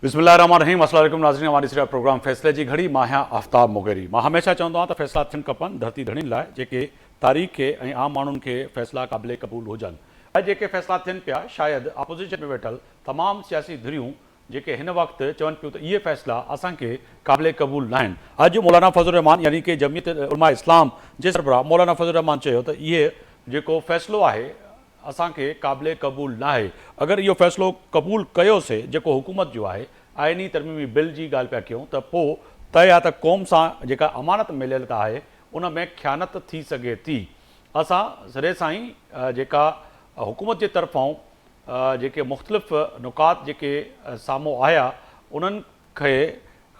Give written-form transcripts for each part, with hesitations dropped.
बिस्मिल्लाहिर्रहमानिर्रहीम। अस्सलाम वालेकुम नाज़रीन, हमारी सिर्फ प्रोग्राम फ़ैसले जी घड़ी। मां आहियां आफ्ताब मोगेरी। मां हमेशह चवंदो आहियां त फ़ैसला थियणु खपनि धरती धड़ियुनि लाइ जेके तारीख़ खे ऐं आम माण्हुनि खे फ़ैसला क़ाबिले क़बूल हुजनि। अॼु जेके फ़ैसला थियनि पिया शायदि अपोज़िशन में वेठल तमामु सियासी धुरियूं जेके हिन वक़्तु चवनि पियूं त इहे फ़ैसला असांखे क़ाबिले क़बूल न आहिनि। अॼु मौलाना फज़लुर रहमान यानी कि जमीयत उलमा इस्लाम जे सरबराह मौलाना फज़लुर रहमान चयो त इहे जेको फ़ैसिलो आहे असांखे क़ाबिले क़बूल न आहे। अगरि इहो फ़ैसिलो क़बूल कयोसीं जेको हुकूमत जो आहे आइनी तरमीमी बिल जी ॻाल्हि पिया कयूं त पोइ तय आहे त क़ौम सां जेका अमानत मिलियल आहे उन में ख़यानत थी सघे थी। असां सिरे सां ई जेका हुकूमत जे तरफ़ां जेके मुख़्तलिफ़ नुकात जेके साम्हूं आया उन्हनि खे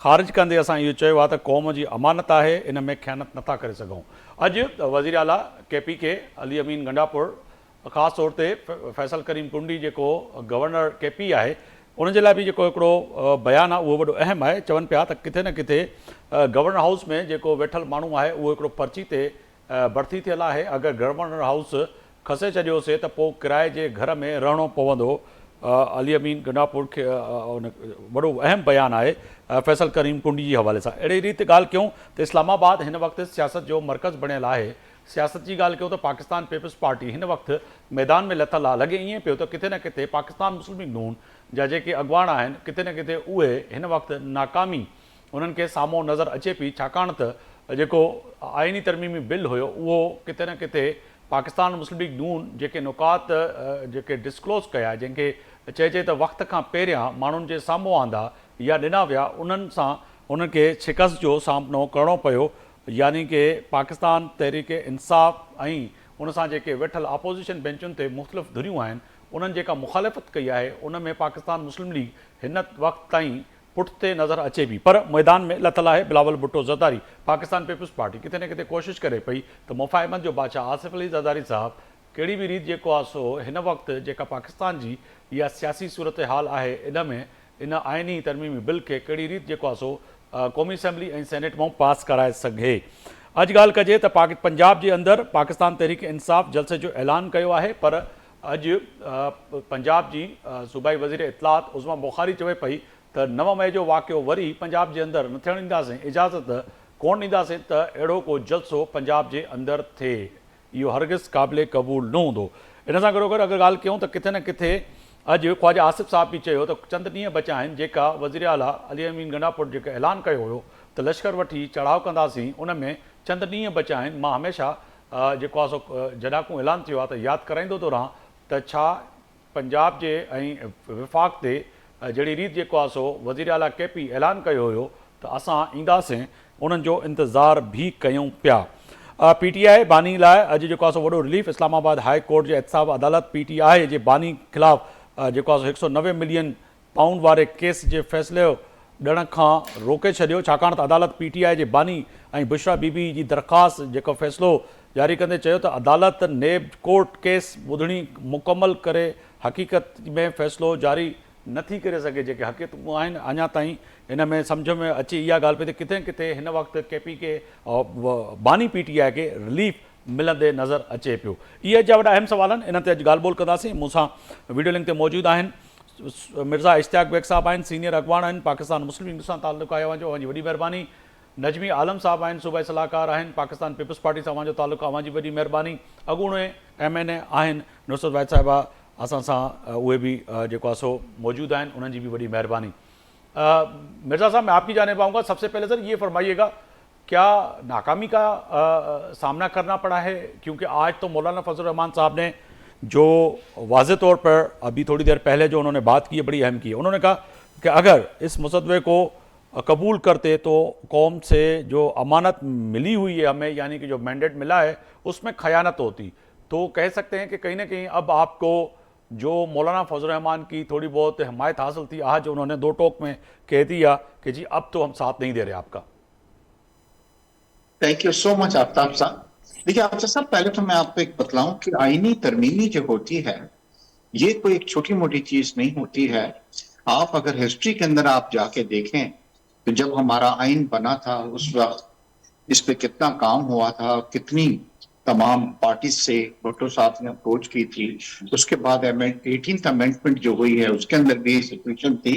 ख़ारिज कंदे असां इहो चयो आहे त क़ौम जी अमानत आहे, इन में ख़यानत नथा करे सघूं। अॼु वज़ीर आला KPK अली अमीन गंडापुर ख़ासि तौर ते फैसल करीम कुंडी जेको गवर्नर KP आहे उनजे लाइ बि जेको हिकिड़ो बयानु आहे उहो वॾो अहम आहे। चवनि पिया त किथे न किथे गवर्नर हाउस में जेको वेठल माण्हू आहे उहो हिकिड़ो पर्ची ते भर्ती थियल आहे। अगरि गवर्नर हाउस खसे छॾियोसीं त पोइ किराए जे घर में रहणो पवंदो। अली अमीन गंडापुर खे वॾो अहम बयानु आहे फैसल करीम कुंडी जे हवाले सां। अहिड़ी रीति ॻाल्हि कयूं त इस्लामाबाद हिन वक़्तु सियासत जो मर्कज़ बणियल आहे। सियासत जी ॻाल्हि कयूं त पाकिस्तान पीपल्स पार्टी हिन वक़्तु मैदान में लथल आहे। लॻे ईअं पियो त किथे न किथे पाकिस्तान मुस्लिम लीग नून जा जेके अॻुवान आहिनि किथे न किथे उहे हिन वक़्तु नाकामी उन्हनि खे साम्हूं नज़र अचे पई, छाकाणि त जेको आइनी तरमीमी बिल हुयो उहो किथे न किथे पाकिस्तान मुस्लिम लीग नून जेके नुकात जेके डिस्क्लोज़ कया जंहिंखे चइजे त वक़्त खां पहिरियां माण्हुनि जे साम्हूं आंदा या ॾिना विया उन्हनि सां उन्हनि खे शिकस्त जो सामनो करिणो पियो। यानी कि पाकिस्तान तहरीक इंसाफ़ ऐं उन सां जेके वेठल अपोज़िशन बेंचुनि ते मुख़्तलिफ़ धुरियूं आहिनि उन्हनि जेका मुखालिफ़त कई आहे उन में पाकिस्तान मुस्लिम लीग हिन वक़्त ताईं पुठिते नज़र अचे पई, पर मैदान में लथल आहे बिलावल भुट्टो ज़रदारी। पाकिस्तान पीपल्स पार्टी किथे न किथे कोशिशि करे पई त मुफ़ाहिमत जो बादशाह आसिफ अली ज़रदारी साहिबु कहिड़ी बि रीति जेको आहे सो हिन वक़्तु जेका पाकिस्तान जी इहा सियासी सूरत हाल आहे इन में इन आइनी तरमीमी बिल खे कहिड़ी रीति जेको आहे सो क़ौमी असैम्बली ऐं सेनेट मां पास कराए सघे। अॼु ॻाल्हि कजे त पंजाब जे अंदरि पाकिस्तान तहरीक इंसाफ़ जलसे जो ऐलान कयो आहे, पर अॼु पंजाब जी सूबाई वज़ीर इतलात उज़मा बुखारी चवे पई त 9 मई जो वाक़ियो वरी पंजाब जे अंदरि न थियणु ॾींदासीं, इजाज़त कोन ॾींदासीं त अहिड़ो को जलसो पंजाब जे अंदरि थिए। इहो हरगिज़ क़ाबिले क़बूल न हूंदो। इन सां गॾोगॾु अगरि ॻाल्हि कयूं त किथे न किथे अॼु ख्वाजा आसिफ़ साहिब बि चयो त चंद ॾींहं बचा आहिनि जेका वज़ीर आला अली अमीन गंडापुर जेको ऐलान कयो हुयो त लश्कर वठी चढ़ाव कंदासीं उन में चंद ॾींहं बचा आहिनि। मां हमेशह जेको आहे सो जॾहिं ऐलान थियो आहे त यादि कराईंदो थो रहां त छा पंजाब जे ऐं विफ़ाक़ ते जहिड़ी रीति जेको आहे सो वज़ीर आला KP ऐलान कयो हुयो त असां ईंदासीं उन्हनि जो इंतज़ारु बि कयूं पिया। PTI बानी लाइ अॼु जेको आहे सो वॾो रिलीफ। इस्लामाबाद हाई कोर्ट जे एहतसाब अदालत PTI जे बानी ख़िलाफ़ु जेको आहे 190 मिलियन पाउंड वारे केस जे फ़ैसिले ॾियण खां रोके छॾियो, छाकाणि त अदालत PTI जे बानी ऐं बुशरा बीबी जी दरख़्वास्त जेको फ़ैसिलो जारी कंदे चयो त अदालत नेब कोर्ट केस ॿुधणी मुकमल करे हक़ीक़त में फ़ैसिलो जारी नथी करे सघे। जेके हक़ीक़तूं आहिनि अञा ताईं हिन में सम्झ में अचे इहा ॻाल्हि पई त किथे न किथे हिन वक़्तु KP खे बानी PTI खे रिलीफ मिलंदे नज़र अचे पियो। इहे जा वॾा अहम सवाल आहिनि, इन ते अॼु ॻाल्हि ॿोल कंदासीं। मूंसां वीडियो लिंक ते मौजूदु आहिनि मिर्ज़ा इश्तियाक बेग साहब आहिनि, सीनियर अॻुवान आहिनि, पाकिस्तान मुस्लिम लीग सां ताल्लुक़ु आहे अवांजी वॾी महिरबानी। नजमी आलम साहब आहिनि, सूबाई सलाहकार आहिनि, पाकिस्तान पीपल्स पार्टी सां अवांजो ताल्लुक़ु आहे, अवांजी वॾी महिरबानी। अॻूणे MNA आहिनि नुसरत वाहिद साहिबा असां सां उहे बि जेको आहे सो मौजूदु आहिनि, उन्हनि जी बि वॾी महिरबानी। मिर्ज़ा साहब मैं आपकी जानिब आऊँगा। सबसे पहले सर ये फरमाइएगा क्या नाकामी का सामना करना पड़ा है, क्योंकि आज तो मौलाना फजल रहमान साहब ने जो वाज़े तौर पर अभी थोड़ी देर पहले जो उन्होंने बात की है बड़ी अहम की है। उन्होंने कहा कि अगर इस मुसद्दे को कबूल करते तो कौम से जो अमानत मिली हुई है हमें, यानी कि जो मैंडेट मिला है उसमें खयानत होती। तो कह सकते हैं कि कहीं ना कहीं अब आपको जो मौलाना फजल रहमान की थोड़ी बहुत हमायत हासिल थी, आज उन्होंने दो टोक में कह दिया कि जी अब तो हम साथ नहीं दे रहे आपका। Thank you so much Aftab साहब। देखिए आफ्ताब साहब, पहले तो मैं आपको एक बतलाऊं कि आईनी तरमीमी जो होती है ये कोई एक छोटी मोटी चीज नहीं होती है। आप अगर हिस्ट्री के अंदर आप जाके देखें तो जब हमारा आइन बना था उस वक्त इस पे कितना काम हुआ था, कितनी तमाम पार्टी से भुट्टो साहब ने अप्रोच की थी। उसके बाद 18th अमेंडमेंट जो हुई है उसके अंदर भी सिचुएशन थी।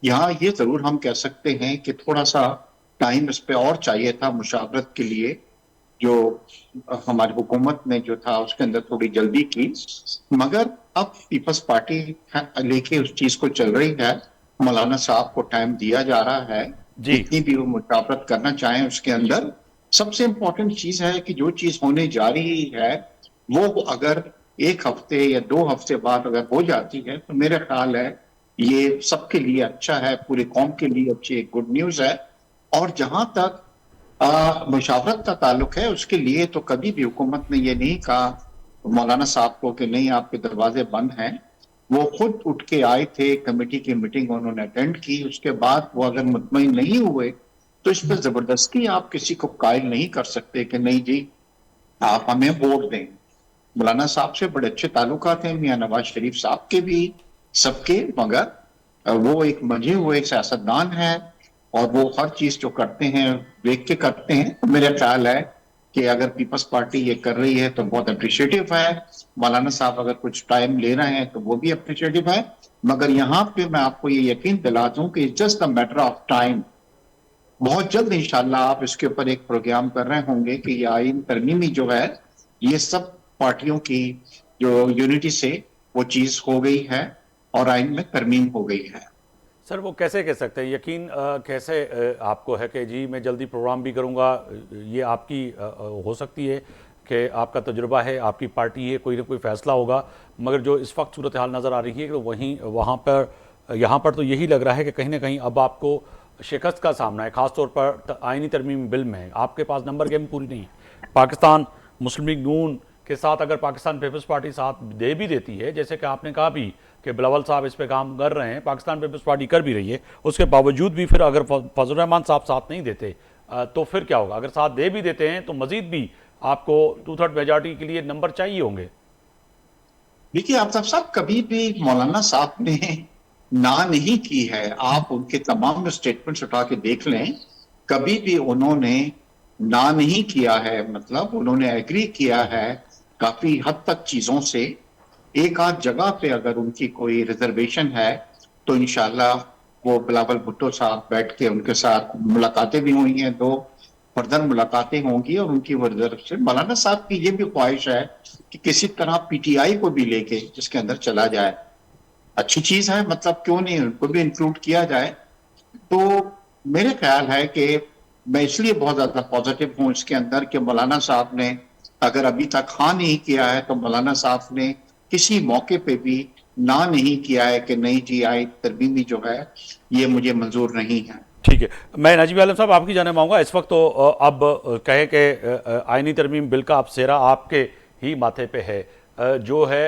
यहाँ ये जरूर हम कह सकते हैं कि थोड़ा सा टाइम इस पे और चाहिए था मुशावरत के लिए, जो हमारी हुकूमत ने जो था उसके अंदर थोड़ी जल्दी की। मगर अब पीपल्स पार्टी लेके उस चीज को चल रही है, मौलाना साहब को टाइम दिया जा रहा है, जी। जितनी भी वो मुशावरत करना चाहें उसके अंदर। सबसे इम्पोर्टेंट चीज है कि जो चीज होने जा रही है वो अगर 1 हफ्ते या 2 हफ्ते बाद अगर हो जाती है तो मेरा ख्याल है ये सबके लिए अच्छा है, पूरी कौम के लिए अच्छी एक गुड न्यूज है। और जहां तक मुशावरत का ताल्लुक है उसके लिए तो कभी भी हुकूमत ने ये नहीं कहा मौलाना साहब को कि नहीं आपके दरवाजे बंद हैं। वो खुद उठ के आए थे, कमेटी की मीटिंग उन्होंने अटेंड की, उसके बाद वो अगर मुतमईन नहीं हुए तो इस पर जबरदस्ती आप किसी को कायल नहीं कर सकते कि नहीं जी आप हमें वोट दें। मौलाना साहब से बड़े अच्छे ताल्लुकात हैं, मियां नवाज शरीफ साहब के भी, सबके। मगर वो एक मंझे हुए सियासतदान है और वो हर चीज जो करते हैं देख के करते हैं। तो मेरा ख्याल है कि अगर पीपल्स पार्टी ये कर रही है तो बहुत अप्रिशिएटिव है। मौलाना साहब अगर कुछ टाइम ले रहे हैं तो वो भी अप्रिशिएटिव है। मगर यहाँ पे मैं आपको ये यकीन दिला दूं कि just a matter of time, बहुत जल्द इंशाल्लाह आप इसके ऊपर एक प्रोग्राम कर रहे होंगे कि ये आइन तरमीमी जो है ये सब पार्टियों की जो यूनिटी से वो चीज हो गई है और आइन में तरमीम हो गई है। सर वो कैसे कह सकते हैं यकीन कैसे आपको है कि जी मैं जल्दी प्रोग्राम भी करूंगा, ये आपकी हो सकती है कि आपका तजुर्बा है, आपकी पार्टी है, कोई ना कोई फैसला होगा, मगर जो इस वक्त सूरत हाल नज़र आ रही है कि वहीं वहाँ पर यहाँ पर तो यही लग रहा है कि कहीं ना कहीं अब आपको शिकस्त का सामना है, ख़ासतौर पर आइनी तरमीम बिल में आपके पास नंबर गेम पूरी नहीं है। पाकिस्तान मुस्लिम लीग नून के साथ अगर पाकिस्तान पीपल्स पार्टी साथ दे भी देती है, जैसे कि आपने कहा भी कि बिलावल साहब इस पे काम कर रहे हैं, पाकिस्तान पीपल्स पार्टी कर भी रही है, उसके बावजूद भी फिर अगर फजल रहमान साहब साथ नहीं देते तो फिर क्या होगा? अगर साथ दे भी देते हैं तो मजीद भी आपको 2/3 मेजॉरिटी के लिए नंबर चाहिए होंगे। देखिए आफ्ताब साहब, कभी भी मौलाना साहब ने ना नहीं की है। आप उनके तमाम स्टेटमेंट्स उठा के देख लें, कभी भी उन्होंने ना नहीं किया है। मतलब उन्होंने एग्री किया है काफी हद तक चीजों से। एक आध जगह पे अगर उनकी कोई रिजर्वेशन है तो इंशाल्लाह वो बिलावल भुट्टो साहब बैठ के उनके साथ मुलाकातें भी हुई हैं, 2 फर्दर मुलाकातें होंगी और उनकी वो रिजर्व से मौलाना साहब की ये भी ख्वाहिश है कि किसी तरह पीटीआई को भी लेके जिसके अंदर चला जाए। अच्छी चीज है, मतलब क्यों नहीं उनको भी इंक्लूड किया जाए। तो मेरे ख्याल है कि मैं इसलिए बहुत ज्यादा पॉजिटिव हूं इसके अंदर कि मौलाना साहब ने अगर अभी तक हाँ नहीं किया है तो मौलाना साहब ने किसी मौके पे भी ना नहीं किया है कि नहीं जी आई तरमीमी जो है ये मुझे मंजूर नहीं है। ठीक है, मैं नजीब आलम साहब आपकी जाने मांगूंगा। इस वक्त तो अब कहे कि आइनी तरमीम बिल का अब सेहरा आपके ही माथे पे है, जो है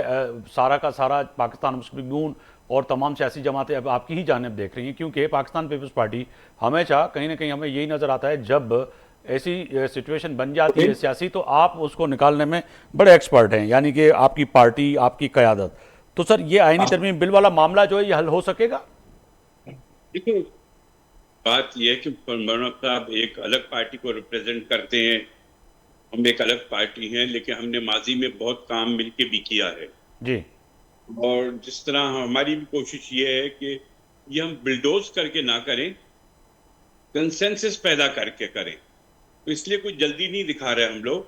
सारा का सारा पाकिस्तान मुस्लिम लीग नून और तमाम सियासी जमातें अब आपकी ही जानिब देख रही हैं, क्योंकि पाकिस्तान पीपल्स पार्टी हमेशा कहीं ना कहीं हमें यही नज़र आता है जब ऐसी सिचुएशन बन जाती है सियासी तो आप उसको निकालने में बड़े एक्सपर्ट हैं, यानी कि आपकी पार्टी आपकी क़यादत। तो सर ये आइनी तरमीम बिल वाला मामला जो है ये हल हो सकेगा? देखो, बात यह है कि मौलाना साहब एक अलग पार्टी को रिप्रेजेंट करते हैं, हम एक अलग पार्टी हैं, लेकिन हमने माजी में बहुत काम मिलके भी किया है। जी। और जिस तरह हमारी भी कोशिश ये है कि ये हम बिल्डोज करके ना करें, कंसेंसस पैदा करके करें। तो इसलिए कोई जल्दी नहीं दिखा रहे हम लोग।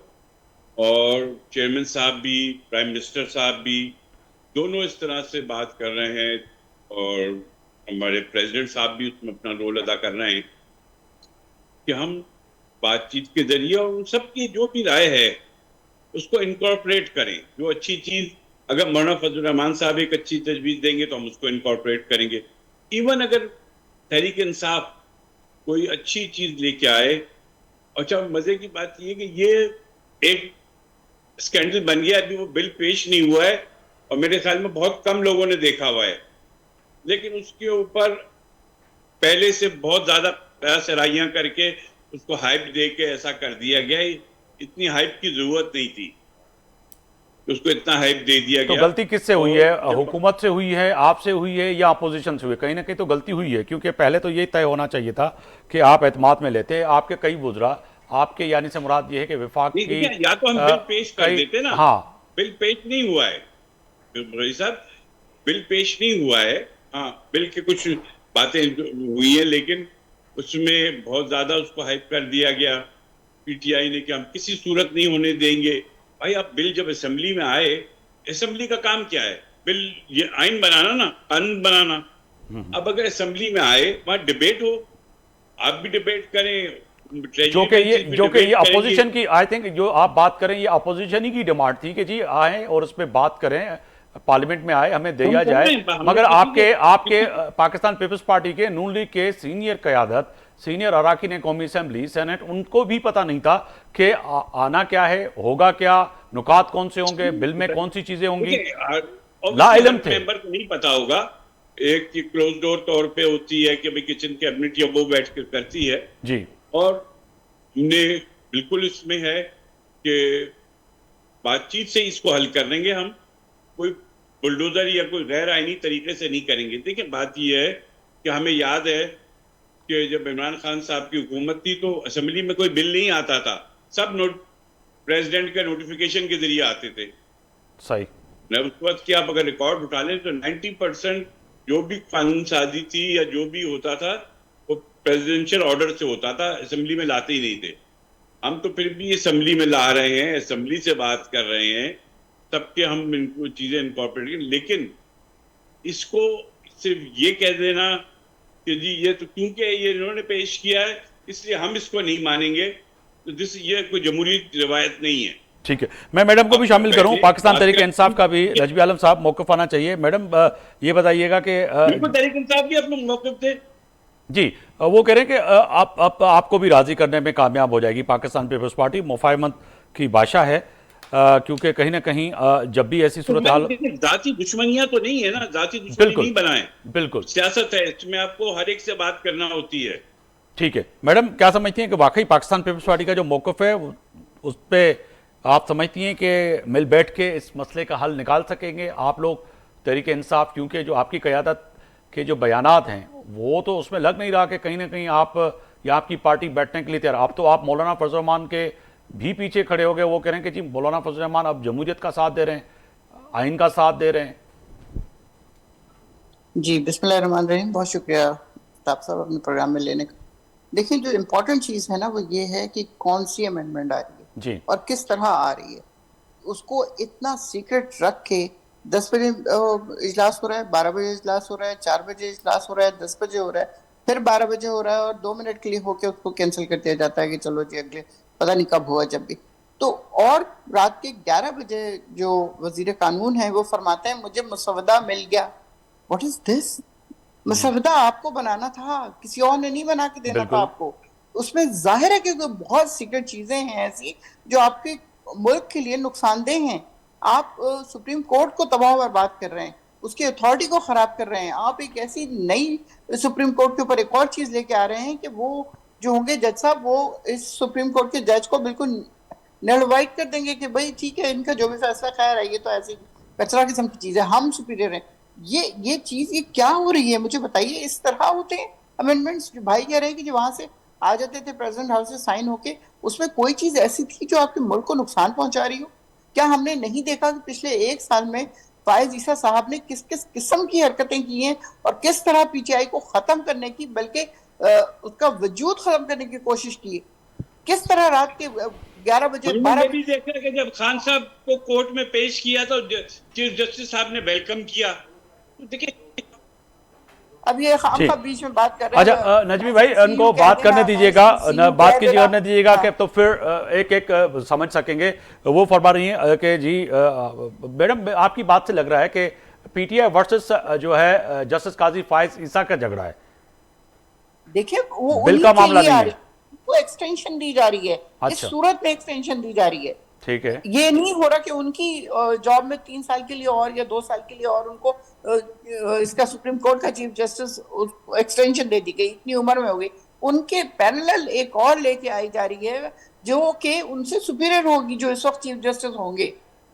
और चेयरमैन साहब भी, प्राइम मिनिस्टर साहब भी, दोनों इस तरह से बात कर रहे हैं और हमारे प्रेसिडेंट साहब भी उसमें अपना रोल अदा कर रहे हैं कि हम बातचीत के जरिए और उन सब की जो भी राय है उसको इनकॉर्पोरेट करें। जो अच्छी चीज, अगर मौलाना फजल रहमान साहब एक अच्छी तजवीज़ देंगे तो हम उसको इनकॉर्पोरेट करेंगे। इवन अगर तहरीक इंसाफ कोई अच्छी चीज लेके आए। अच्छा, मजे की बात यह कि ये एक स्कैंडल बन गया, अभी वो बिल पेश नहीं हुआ है और मेरे ख्याल में बहुत कम लोगों ने देखा हुआ है, लेकिन उसके ऊपर पहले से बहुत ज्यादा सराहियां करके उसको हाइप दे के ऐसा कर दिया गया। इतनी हाइप की जरूरत नहीं थी, उसको इतना हाइप दे दिया तो गया। गलती किससे हुई है? हुकूमत से हुई है, आपसे हुई है, या अपोजिशन से हुई है? कहीं ना कहीं तो गलती हुई है, क्योंकि पहले तो ये तय होना चाहिए था कि आप एतमाद में लेते। आपके कई वुज़रा, आपके यानी से मुराद ये है कि विफाक की या तो हम बिल पेश कर देते ना। हाँ, बिल पेश नहीं हुआ है रईस साहब, बिल पेश नहीं हुआ है। हाँ, बिल के कुछ बातें हुई हैं, लेकिन उसमें बहुत ज्यादा उसको हाइप कर दिया गया पीटीआई ने कि हम किसी सूरत नहीं होने देंगे। भाई अब बिल जब असेंबली में आए, असेंबली का काम क्या है? बिल ये आइन बनाना ना, कानून बनाना। अब अगर असेंबली में आए, वहां डिबेट हो, आप भी डिबेट करें, जो कि ये अपोजिशन की, आई थिंक जो आप बात करें ये अपोजिशन ही की डिमांड थी कि जी आए और उस पर बात करें, पार्लियामेंट में आए, हमें दिया जाए। मगर आपके पाकिस्तान पीपल्स पार्टी के नून लीग के सीनियर क़यादत, सीनियर अराकीन कौमी असेंबली सेनेट, उनको भी पता नहीं था कि आना क्या है, होगा क्या, नुकात कौन से होंगे, बिल में कौन सी चीजें होंगी, ला इल्म थे। मेंबर को नहीं पता होगा, एक की क्लोज डोर तौर पे होती है कि भाई किचन कैबिनेट या वो बैठ कर करती है जी। और हमने बिल्कुल इसमें है कि बातचीत से इसको हल कर लेंगे हम, कोई बुलडोजर या कोई गैर आईनी तरीके से नहीं करेंगे। देखिए बात यह है कि हमें याद है कि जब इमरान खान साहब की हुकूमत थी तो असेंबली में कोई बिल नहीं आता था, सब प्रेसिडेंट के नोटिफिकेशन के जरिए आते थे। सही। उस वक्त की आप अगर रिकॉर्ड उठा लें तो 90% जो भी कानून साजी थी या जो भी होता था वो प्रेसिडेंशियल ऑर्डर से होता था, असेंबली में लाते ही नहीं थे। हम तो फिर भी असेंबली में ला रहे हैं, असेंबली से बात कर रहे हैं, तब के हम इनको चीजें इनकॉर्पोरेट करें। लेकिन इसको सिर्फ ये कह देना कि जी ये तो क्योंकि ये इन्होंने पेश किया है इसलिए हम इसको नहीं मानेंगे, तो ये कोई जमहूरी रिवायत नहीं है। ठीक है, मैं मैडम को भी शामिल करूं, पाकिस्तान तहरीक इंसाफ का भी नजमी आलम साहब मौक़िफ़ आना चाहिए। मैडम ये बताइएगा कि तहरीक इंसाफ भी अपने मौक़िफ़ थे जी, वो कह रहे हैं कि आपको भी राजी करने में कामयाब हो जाएगी पाकिस्तान पीपल्स पार्टी, मुफाहमत की बादशाह है, क्योंकि कहीं ना कहीं जब भी ऐसी सूरत हाल, जाती दुश्मनियां तो नहीं है ना, जाती दुश्मनी नहीं बनाए, बिल्कुल सियासत है, इसमें आपको हर एक से बात करना होती है। ठीक है मैडम, क्या समझती हैं कि वाकई पाकिस्तान पीपल्स पार्टी का जो मौक़िफ़ है उस पर आप समझती हैं कि मिल बैठ के इस मसले का हल निकाल सकेंगे आप लोग तहरीक इंसाफ, क्योंकि जो आपकी क़यादत के जो बयानात हैं वो तो उसमें लग नहीं रहा कि कहीं ना कहीं आप या आपकी पार्टी बैठने के लिए तैयार। आप मौलाना फजल रहमान के भी पीछे खड़े हो गए, वो कह रहे हैं कि जी मौलाना फजल रहमान अब जमहूरियत का साथ दे रहे हैं, आइन का साथ दे रहे हैं। जी बिस्मिल्लाहिर्रहमानिर्रहीम, बहुत शुक्रिया ताब साहब अपने प्रोग्राम में लेने का। देखिए जो इम्पोर्टेंट चीज़ है ना वो ये है कि कौन सी अमेंडमेंट आ रही है जी, और किस तरह आ रही है। उसको इतना सीक्रेट रख के 10 बजे इजलास हो रहा है, 12 बजे इजलास हो रहा है, 4 बजे इजलास हो रहा है, 10 बजे हो रहा है, फिर 12 बजे हो रहा है और 2 मिनट के लिए होके उसको कैंसिल कर दिया जाता है कि चलो जी अगले पता नहीं कब हुआ जब भी। तो और रात के 11 बजे जो वजीर कानून है वो फरमाते हैं मुझे मसवदा मिल गया। What is this? मसवदा आपको बनाना था, किसी और ने नहीं बना के देना था आपको। उसमें जाहिर है कि बहुत सीक्रेट चीजें हैं ऐसी जो आपके मुल्क के लिए नुकसानदेह हैं। आप सुप्रीम कोर्ट को तबाह बर्बाद कर रहे हैं, उसकी अथॉरिटी को खराब कर रहे हैं। आप एक ऐसी नई सुप्रीम कोर्ट के ऊपर एक और चीज लेके आ रहे हैं कि वो जो होंगे जज साहब वो इस सुप्रीम कोर्ट के जज को बिल्कुल नलवाइट कर देंगे कि भाई ठीक है इनका जो भी फैसला खैर है, ये तो ऐसी कचरा किस्म की चीज है, हम सुपीरियर हैं। ये चीज ये क्या हो रही है मुझे बताइए। इस तरह होते हैं अमेंडमेंट्स। जो भाई कह रहे हैं कि जो वहां से आ जाते थे प्रेसिडेंट हाउस से साइन होके, उसमें कोई चीज ऐसी थी जो आपके मुल्क को नुकसान पहुंचा रही हो? क्या हमने नहीं देखा कि पिछले 1 साल में फायज ईसा साहब ने किस किस किस्म की हरकतें की हैं और किस तरह पीटीआई को खत्म करने की, बल्कि उसका वजूद खत्म करने की कोशिश की है? किस तरह रात के 11 बजे 12 भी देखा कि जब खान साहब को कोर्ट में पेश किया तो चीफ जस्टिस साहब ने वेलकम किया। देखिए अब ये खामखा बीच में बात कर रहे हैं। अच्छा नजमी भाई उनको बात करने दीजिएगा, बात कीजिए करने दीजिएगा कि तो फिर एक एक समझ सकेंगे। वो फरमा रही हैं कि जी मैडम आपकी बात से लग रहा है कि पीटीआई वर्सेस जो है जस्टिस काजी फायज ईसा का झगड़ा है। देखिए वो बिल का मामला नहीं है, वो एक्सटेंशन दी जा रही है। अच्छा। इस सूरत में एक्सटेंशन दी जा रही है, ठीक है। ये नहीं हो रहा कि उनकी जॉब में 3 साल के लिए और या 2 साल के लिए और उनको इसका सुप्रीम कोर्ट का चीफ जस्टिस एक्सटेंशन दे दी गई, इतनी उम्र में हो गई। उनके पैरेलल एक और लेके आई जा रही है जो कि उनसे सुपीरियर होगी, जो इस वक्त चीफ जस्टिस होंगे।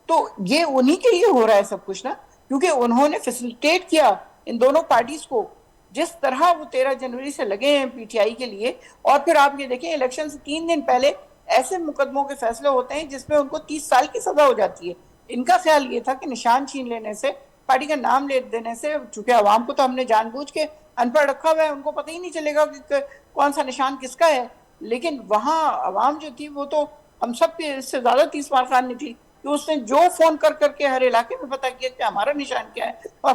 तो ये उन्हीं के लिए हो रहा है सब कुछ ना, क्योंकि उन्होंने फैसिलिटेट किया इन दोनों पार्टीज को। जिस तरह वो 13 जनवरी से लगे हैं पीटीआई के लिए, और फिर आप ये देखें इलेक्शन से 3 दिन पहले ऐसे मुकदमों के फैसले होते हैं जिसमें उनको 30 साल की सजा हो जाती है। इनका ख्याल ये था कि निशान छीन लेने से, पार्टी का नाम ले देने से, चूंकि आवाम को तो हमने जानबूझ के अनपढ़ रखा हुआ है, उनको पता ही नहीं चलेगा कि कौन सा निशान किसका है। लेकिन वहां आवाम जो थी वो तो हम सब इससे ज्यादा 30 बार खान थी कि उसने जो फोन कर करके हर इलाके में पता किया कि हमारा निशान क्या है। और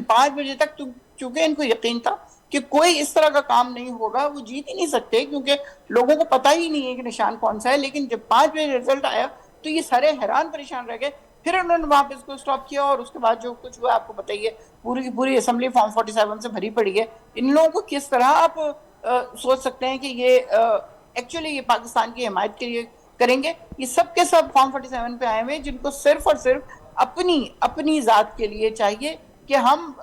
5 बजे तक चूंकि इनको यकीन था कि कोई इस तरह का काम नहीं होगा, वो जीत ही नहीं सकते क्योंकि लोगों को पता ही नहीं है कि निशान कौन सा है। लेकिन जब 5 बजे रिजल्ट आया तो ये सारे हैरान परेशान रह गए। फिर उन्होंने वहां पे इसको स्टॉप किया और उसके बाद जो कुछ हुआ आपको बताइए। पूरी की पूरी असेंबली फॉर्म 47 से भरी पड़ी है। इन लोगों को किस तरह आप सोच सकते हैं कि ये एक्चुअली ये पाकिस्तान की हिमायत के लिए करेंगे? ये सब के सब फॉर्म 47 पे आए हुए जिनको सिर्फ और सिर्फ अपनी अपनी जात के लिए चाहिए कि हम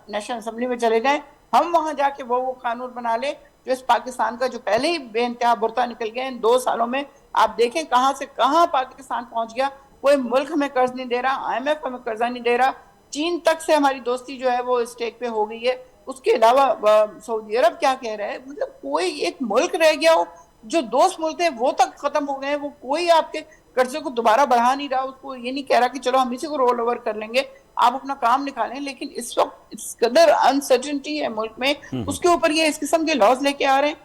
नेशनल असेंबली में चले जाएं, हम वहां जाके वो कानून बना ले जो इस पाकिस्तान का जो पहले ही बेइंतहा बुरता निकल गया इन 2 सालों में। आप देखें कहां से कहां पाकिस्तान पहुंच गया। कोई मुल्क हमें कर्ज नहीं दे रहा, IMF हमें कर्जा नहीं दे रहा, चीन तक से हमारी दोस्ती जो है वो स्टेक पे हो गई है। उसके अलावा सऊदी अरब क्या कह रहा है, मतलब कोई एक मुल्क रह गया हो जो दोस्त मुल्क थे वो तक खत्म हो गए। वो कोई आपके कर्जे को दोबारा बढ़ा नहीं रहा, उसको ये नहीं कह रहा कि चलो हम इसी को रोल ओवर कर लेंगे, आप अपना काम निकालें। लेकिन इस वक्त इस कदर अनसर्टेनिटी है मुल्क में, उसके ऊपर ये इस किस्म के लॉज लेके आ रहे हैं,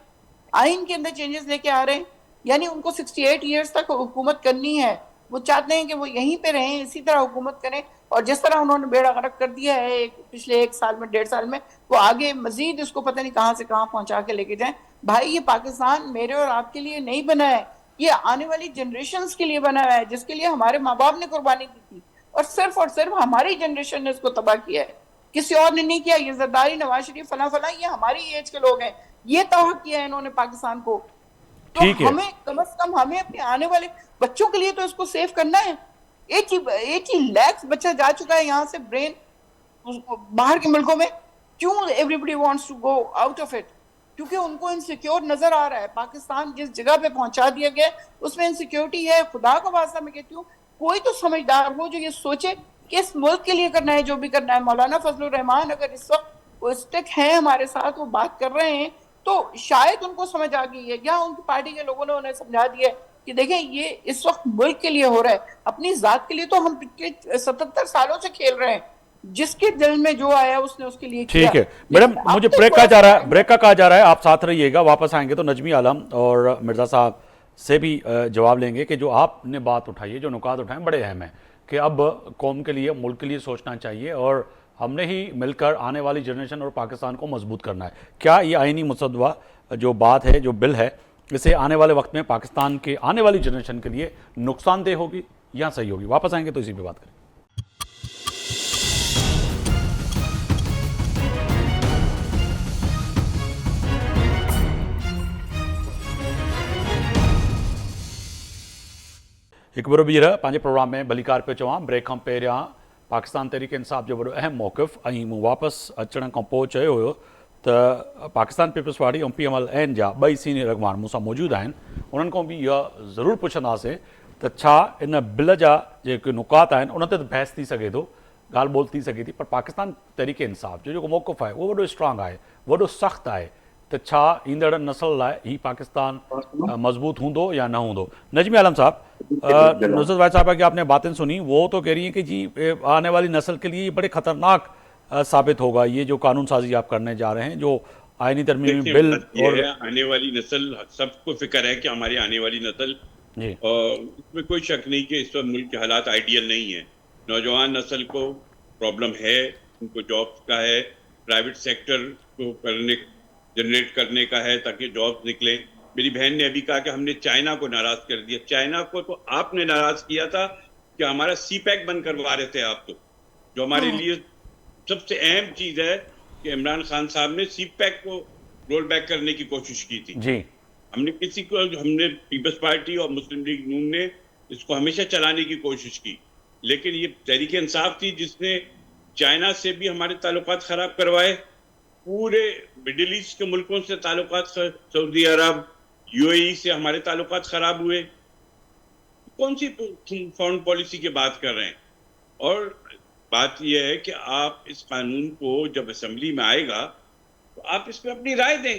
आइन के अंदर चेंजेस लेके आ रहे हैं। यानी उनको 68 ईयर्स तक हुकूमत करनी है। वो चाहते हैं कि वो यहीं पे रहें, इसी तरह हुकूमत करें। और जिस तरह उन्होंने बेड़ा गर्क कर दिया है पिछले 1 साल में 1.5 साल में, वो आगे मजीद इसको पता नहीं कहां से कहां पहुंचा के लेके जाएं। भाई ये पाकिस्तान मेरे और आपके लिए नहीं बना है, ये आने वाली जनरेशन्स के लिए बना हुआ है, जिसके लिए हमारे माँ बाप ने कुर्बानी दी थी और सिर्फ हमारी जनरेशन ने इसको तबाह किया है, किसी और ने नहीं किया। ये जरदारी, नवाज शरीफ, फला फला, ये हमारी एज के लोग हैं, ये तबाह किया है इन्होंने पाकिस्तान को। तो ठीक है। हमें कम से कम हमें अपने आने वाले बच्चों के लिए तो इसको सेव करना है। 80 लाख बच्चा जा चुका है यहाँ से ब्रेन बाहर के मुल्कों में। क्यों everybody wants to go out of it? क्योंकि उनको इनसिक्योर नजर आ रहा है। पाकिस्तान जिस जगह पे पहुंचा दिया गया उसमें इनसिक्योरिटी है। खुदा का वास्ता मैं कहती हूँ कोई तो समझदार हो जो ये सोचे कि इस मुल्क के लिए करना है जो भी करना है। मौलाना फजलुर रहमान अगर इस वक्त वो स्टिक है हमारे साथ, वो बात कर रहे हैं, तो शायद उनको समझ आ गई है या उनकी पार्टी के लोगों ने उन्हें समझा दिया है कि देखें ये इस वक्त मुल्क के लिए हो रहा है, अपनी जात के लिए तो हम पिछले 77 सालों से खेल रहे हैं। जिसके दिल में जो आया उसने उसके लिए किया। ठीक है मैडम, मुझे ब्रेक का कहा जा रहा है, आप साथ रहिएगा। वापस आएंगे तो नजमी आलम और मिर्जा साहब से भी जवाब लेंगे कि जो आपने बात उठाई है, जो नुकात उठाए बड़े अहम हैं कि अब कौम के लिए, मुल्क के लिए सोचना चाहिए और हमने ही मिलकर आने वाली जनरेशन और पाकिस्तान को मजबूत करना है। क्या ये आईनी मुसद्दवा जो बात है, जो बिल है, इसे आने वाले वक्त में पाकिस्तान के आने वाली जनरेशन के लिए नुकसानदेह होगी या सही होगी? वापस आएंगे तो इसी पे बात करेंगे। एक बार भी पंहिंजे प्रोग्राम में भलीकार पे चवां ब्रेक खां पहिरियां पाकिस्तान तहरीक इंसाफ जो बड़ो अहम मौक़िफ़ ऐं मूं वापसि अचण खां पोइ चयो हुयो त पाकिस्तान पीपल्स पार्टी ऐं PMLN जा 2 सीनियर अॻवान मूंसां मौजूदु आहिनि। उन्हनि खां बि इहा ज़रूरु पुछंदासीं त छा इन बिल जा जेके नुकात आहिनि उन ते त बहस थी सघे थो, ॻाल्हि ॿोल थी सघे थी, पर पाकिस्तान तहरीक इंसाफ जो जेको मौक़िफ़ु आहे उहो वॾो स्ट्रांग आहे, वॾो सख़्तु आहे। त छा ईंदड़ नस्ल लाइ ही पाकिस्तान मजबूत हूंदो या न हूंदो? नजमी आलम साहब, नुसरत वाहिद साहब की आपने बातें सुनी, वो तो कह रही हैं कि जी आने वाली नस्ल के लिए बड़े खतरनाक साबित होगा ये जो कानून साजी आप करने जा रहे हैं, जो आईनी तरमीमी बिल। और आने वाली नस्ल, सबको फिक्र है कि हमारी आने वाली नस्ल, और इसमें कोई शक नहीं कि इस वक्त मुल्क के हालात आइडियल नहीं है। नौजवान नस्ल को प्रॉब्लम है, उनको जॉब का है, प्राइवेट सेक्टर को जनरेट करने का है ताकि जॉब निकले। मेरी बहन ने अभी कहा कि हमने चाइना को नाराज कर दिया। चाइना को तो आपने नाराज किया था कि हमारा CPEC बंद करवा रहे थे आप, तो जो हमारे लिए सबसे अहम चीज है कि इमरान खान साहब ने CPEC को रोल बैक करने की कोशिश की थी जी। हमने पीपल्स पार्टी और मुस्लिम लीग नून ने इसको हमेशा चलाने की कोशिश की, लेकिन ये तहरीक इंसाफ थी जिसने चाइना से भी हमारे ताल्लुकात खराब करवाए, पूरे मिडिल ईस्ट के मुल्कों से ताल्लुकात, सऊदी अरब, UAE से हमारे ताल्लुकात खराब हुए। कौन सी फॉरेन पॉलिसी की बात कर रहे हैं? और बात यह है कि आप इस कानून को जब असेंबली में आएगा तो आप इस पर अपनी राय दें।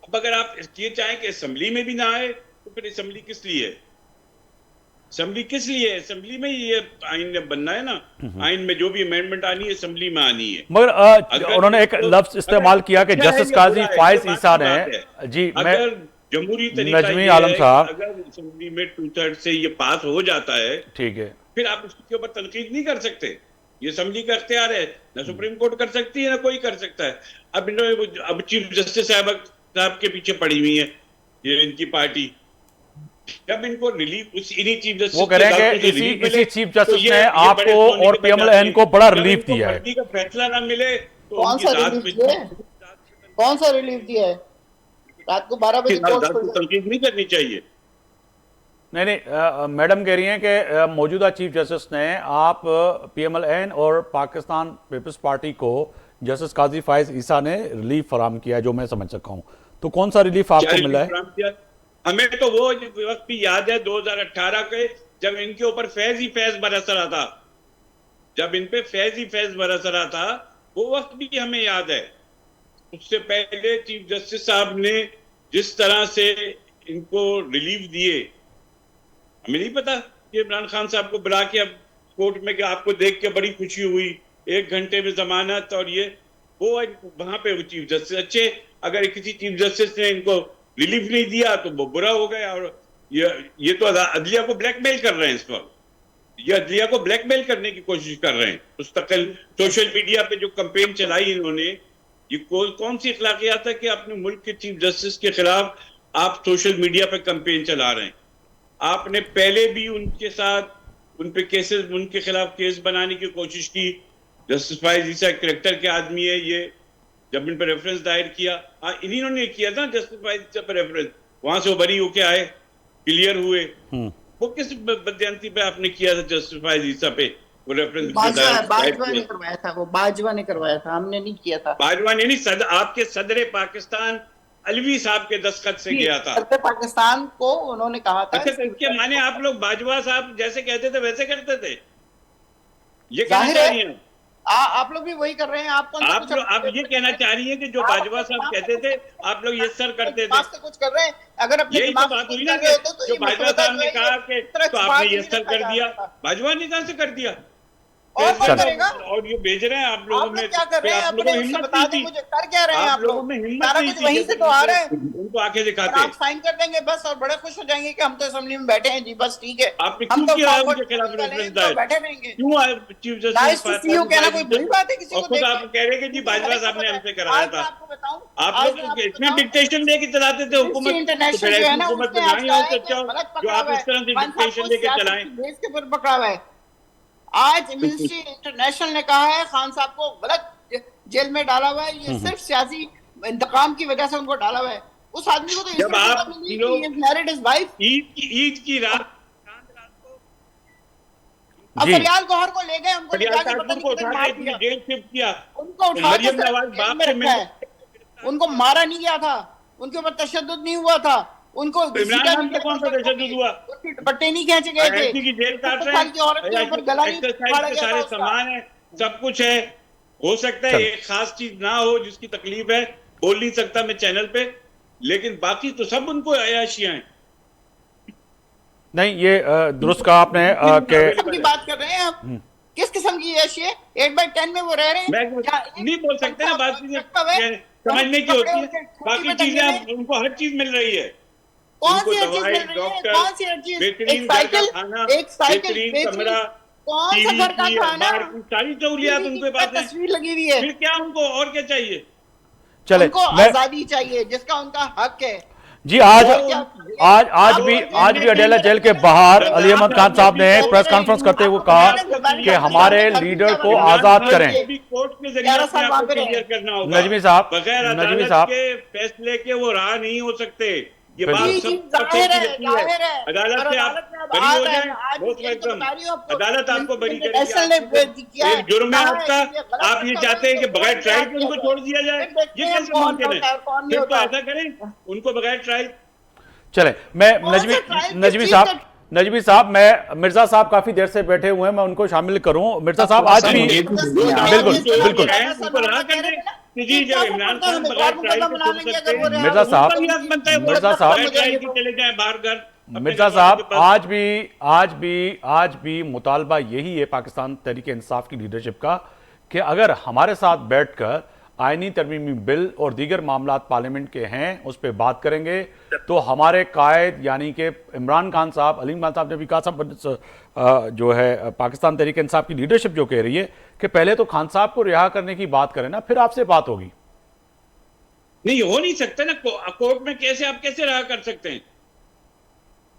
अब अगर आप ये चाहें कि असेंबली में भी ना आए तो फिर असेंबली किस लिए है? असेंबली किस लिए है? असेंबली में ये आइन बनना है ना, आइन में जो भी अमेंडमेंट आनी है असेंबली में आनी है। मगर अगर उन्होंने एक लफ्ज इस्तेमाल किया कि अच्छा है, जस्टिस ये काजी बुरा है, फायज ये बात ईसा की ने, बात है। जी मैं अगर जमहूरी तरीका नजमी ये आलम है कि साहब, अगर असेंबली में 2/3 से ये पास हो जाता है, ठीक है, फिर आप उसके ऊपर तनकीद नहीं कर सकते। ये असेंबली का इख्तियार है, ना सुप्रीम कोर्ट कर सकती है ना कोई कर सकता है। अब चीफ जस्टिस साहब के पीछे पड़ी हुई है ये इनकी पार्टी। जब इनको रिलीफ इन्हीं चीफ जस्टिस वो कह रहे हैं कि इसी चीफ जस्टिस ने आपको और PMLN को बड़ा रिलीफ दिया है। का फैसला ना मिले तो कौन उनकी सा दाद रिलीफ पे दिया है? कौन सा रिलीफ दिया है? रात को 12 बजे कोर्ट खुल जाए। तनकीद नहीं करनी चाहिए। नहीं, मैडम कह रही हैं कि मौजूदा चीफ जस्टिस ने आप PMLN और पाकिस्तान पीपल्स पार्टी को जस्टिस काजी फायज ईसा ने रिलीफ फराम किया है, जो मैं समझ सका हूँ। तो कौन सा रिलीफ आपको मिला है? हमें तो वो वक्त भी याद है 2018 के, जब इनके ऊपर फैज ही फैज बरस रहा था, जब इन पे फैज ही फैज बरस रहा था, वो वक्त भी हमें याद है। उससे पहले चीफ जस्टिस साहब ने जिस तरह से इनको रिलीफ दिए, हमें नहीं पता कि इमरान खान साहब को बुला के अब कोर्ट में कि आपको देख के बड़ी खुशी हुई, 1 घंटे में जमानत, और ये वो वहां पे वो चीफ जस्टिस अच्छे, अगर किसी चीफ जस्टिस ने इनको रिलीफ नहीं दिया तो वो बुरा हो गया। और ये तो अदलिया को ब्लैकमेल कर रहे हैं इस वक्त, ये अदलिया को ब्लैकमेल करने की कोशिश कर रहे हैं। मुस्तकिल सोशल मीडिया पे जो कैंपेन चलाई इन्होंने, ये कौन सी अखलाकियात है कि अपने मुल्क के चीफ जस्टिस के खिलाफ आप सोशल मीडिया पे कैंपेन चला रहे हैं? आपने पहले भी उनके साथ उन पे केसेस, उनके खिलाफ केस बनाने की कोशिश की। जस्टिस फायज ईसा कैरेक्टर के आदमी है ये, जब इन पर रेफरेंस दायर किया, इन्होंने किया था जस्टिस फायज ईसा पर रेफरेंस, वहां से वो बरी होके आए, क्लियर हुए। वो किस बदयांती पे आपने किया था जस्टिस फायज ईसा पे वो रेफरेंस? बाजवा ने करवाया था, वो बाजवा ने करवाया था, हमने नहीं किया था। बाजवा ने नहीं, आपके सदर पाकिस्तान अलवी साहब के दस्तखत से गया था। सदर पाकिस्तान को उन्होंने कहा था। अच्छा, तो इसके माने आप लोग बाजवा साहब जैसे कहते थे वैसे करते थे, ये कहना जाहिर चाह है रही हैं? आप लोग भी वही कर रहे हैं। आप ये कहना चाह रही हैं कि जो बाजवा साहब कहते थे आप लोग यस सर करते थे? कुछ कर रहे हैं, अगर अपने यही तो बात हुई ना कि जो बाजवा साहब ने कहा कि तो आपने यस सर कर दिया, बाजवा ने कहां से कर दिया? और कौन करेगा? और ये भेज रहे हैं आप लोगों में, क्या कर रहे हैं? आप लोगों में हिम्मत बता नहीं दें थी, मुझे, कर क्या रहे हैं आप आप लोगों लोग? में हिम्मत सारा नहीं कुछ थी, वहीं से तो आ रहा है। उनको आंखें दिखाते। आप साइन कर देंगे बस और बड़े खुश हो जाएंगे कि हम तो असेंबली में बैठे हैं जी, बस ठीक है। आपने हम क्यों तो किया फॉरवर्ड उनके खिलाफ रेफरेंस तो दायर? बैठे रहेंगे। क्यों आए chief nice to see you कहना कोई बुरी बात है किसी और को खुद देख आप के? कह रहे हैं कि जी बाजवा साहब ने हमसे कराया था। आपको बताऊं, आप लोग इतने डिक्टेशन लेके चलाते थे हुकूमत, इंटरनेशनल तो जो है ना, हुकूमत उसने में आज ना ही कहा हो है सकता कि गलत जो पकड़ा आप हुआ इस तरह से है। डिक्टेशन लेके चलाएं। बेस के ऊपर पकड़ा हुआ है। आज मिनिस्ट्री इंटरनेशनल ने कहा है खान साहब को गलत जेल में डाला हुआ है, ये सिर्फ सियासी इंतकाम की वजह से उनको डाला हुआ है। उस आदमी को तो जब आप ईद की रात अब फरियाल गौहर को ले गए, हमको फरियाल निकाल के पता ताजपुर को नहीं उठा किधर के मार दिया। जेल शिफ्ट किया, उनको उठा के मरियम सिर्फ नवाज जेल बाप में से रखा है। उनको मारा नहीं गया था, उनके ऊपर तशद्दुद नहीं हुआ था, उनको इमरान खान पे कौन सा तशद्दुद हुआ? उनके दुपट्टे नहीं खींचे गए थे, ऐसी की जेल काट 70 रहे साल की औरत के ऊपर गला नहीं एक्सरसाइज फाड़ा के गया था सारे उसका। सामान है, सब कुछ है। हो सकता है एक खास चीज ना हो जिसकी तकलीफ है, बोल नहीं सकता मैं चैनल पे, लेकिन बाकी तो सब उनको अयाशियां हैं। नहीं, ये दुरुस्त कहा आपने की बात कर रहे हैं आप, किस किस्म की ऐसी है? 8/10 में वो रह रहे हैं। नहीं बोल सकते ना, बात समझने की होती है, बाकी चीजें उनको हर चीज मिल रही है। कौन सी हर चीज मिल रही है? कौन सी हर चीज? बेहतरीन एक साइकिल, कमरा, कौन सा घर का खाना, सारी सहूलियात उनके पास है। तस्वीर लगी हुई है। फिर क्या उनको और क्या चाहिए? चले उनको आजादी चाहिए जिसका उनका हक है जी। आज भी अडेला जेल के बाहर अली अहमद खान साहब ने एक प्रेस कॉन्फ्रेंस करते हुए कहा कि हमारे लीडर को आजाद करें। कोर्ट के जरिए क्लियर करना होगा। नजमी साहब, बगैर नजमी अदालत साहब के फैसले के वो राह नहीं हो सकते। ये बात जी, सब जाहिर है। अदालत से आप बरी हो जाए, बहुत वेलकम। अदालत आपको बरी करेगी। एक जुर्म है आपका, आप ये चाहते हैं कि बगैर ट्रायल के उनको छोड़ दिया जाए, ये कैसे मुमकिन है? फिर तो ऐसा करें, उनको बगैर ट्रायल। चले, मैं नजमी साहब, मैं मिर्जा साहब काफी देर से बैठे हुए हैं, मैं उनको शामिल करूं। मिर्जा साहब आज भी बिल्कुल जी, जब इमरान खान बगैर ट्रायल के छोड़ सकते हैं, मिर्जा साहब चले जाए बाहर घर। मिर्जा साहब, आज भी मुतालबा यही है पाकिस्तान तहरीक इंसाफ की लीडरशिप का कि अगर हमारे साथ बैठकर आईनी तरमीमी बिल और दीगर मामलात पार्लियामेंट के हैं उस पर बात करेंगे तो हमारे कायद यानी कि इमरान खान साहब, अलीम खान साहब ने भी कहा, सब जो है पाकिस्तान तहरीक इंसाफ की लीडरशिप जो कह रही है कि पहले तो खान साहब को रिहा करने की बात करें ना, फिर आपसे बात होगी। नहीं, हो नहीं सकता ना, कोर्ट में कैसे आप कैसे रहा कर सकते हैं?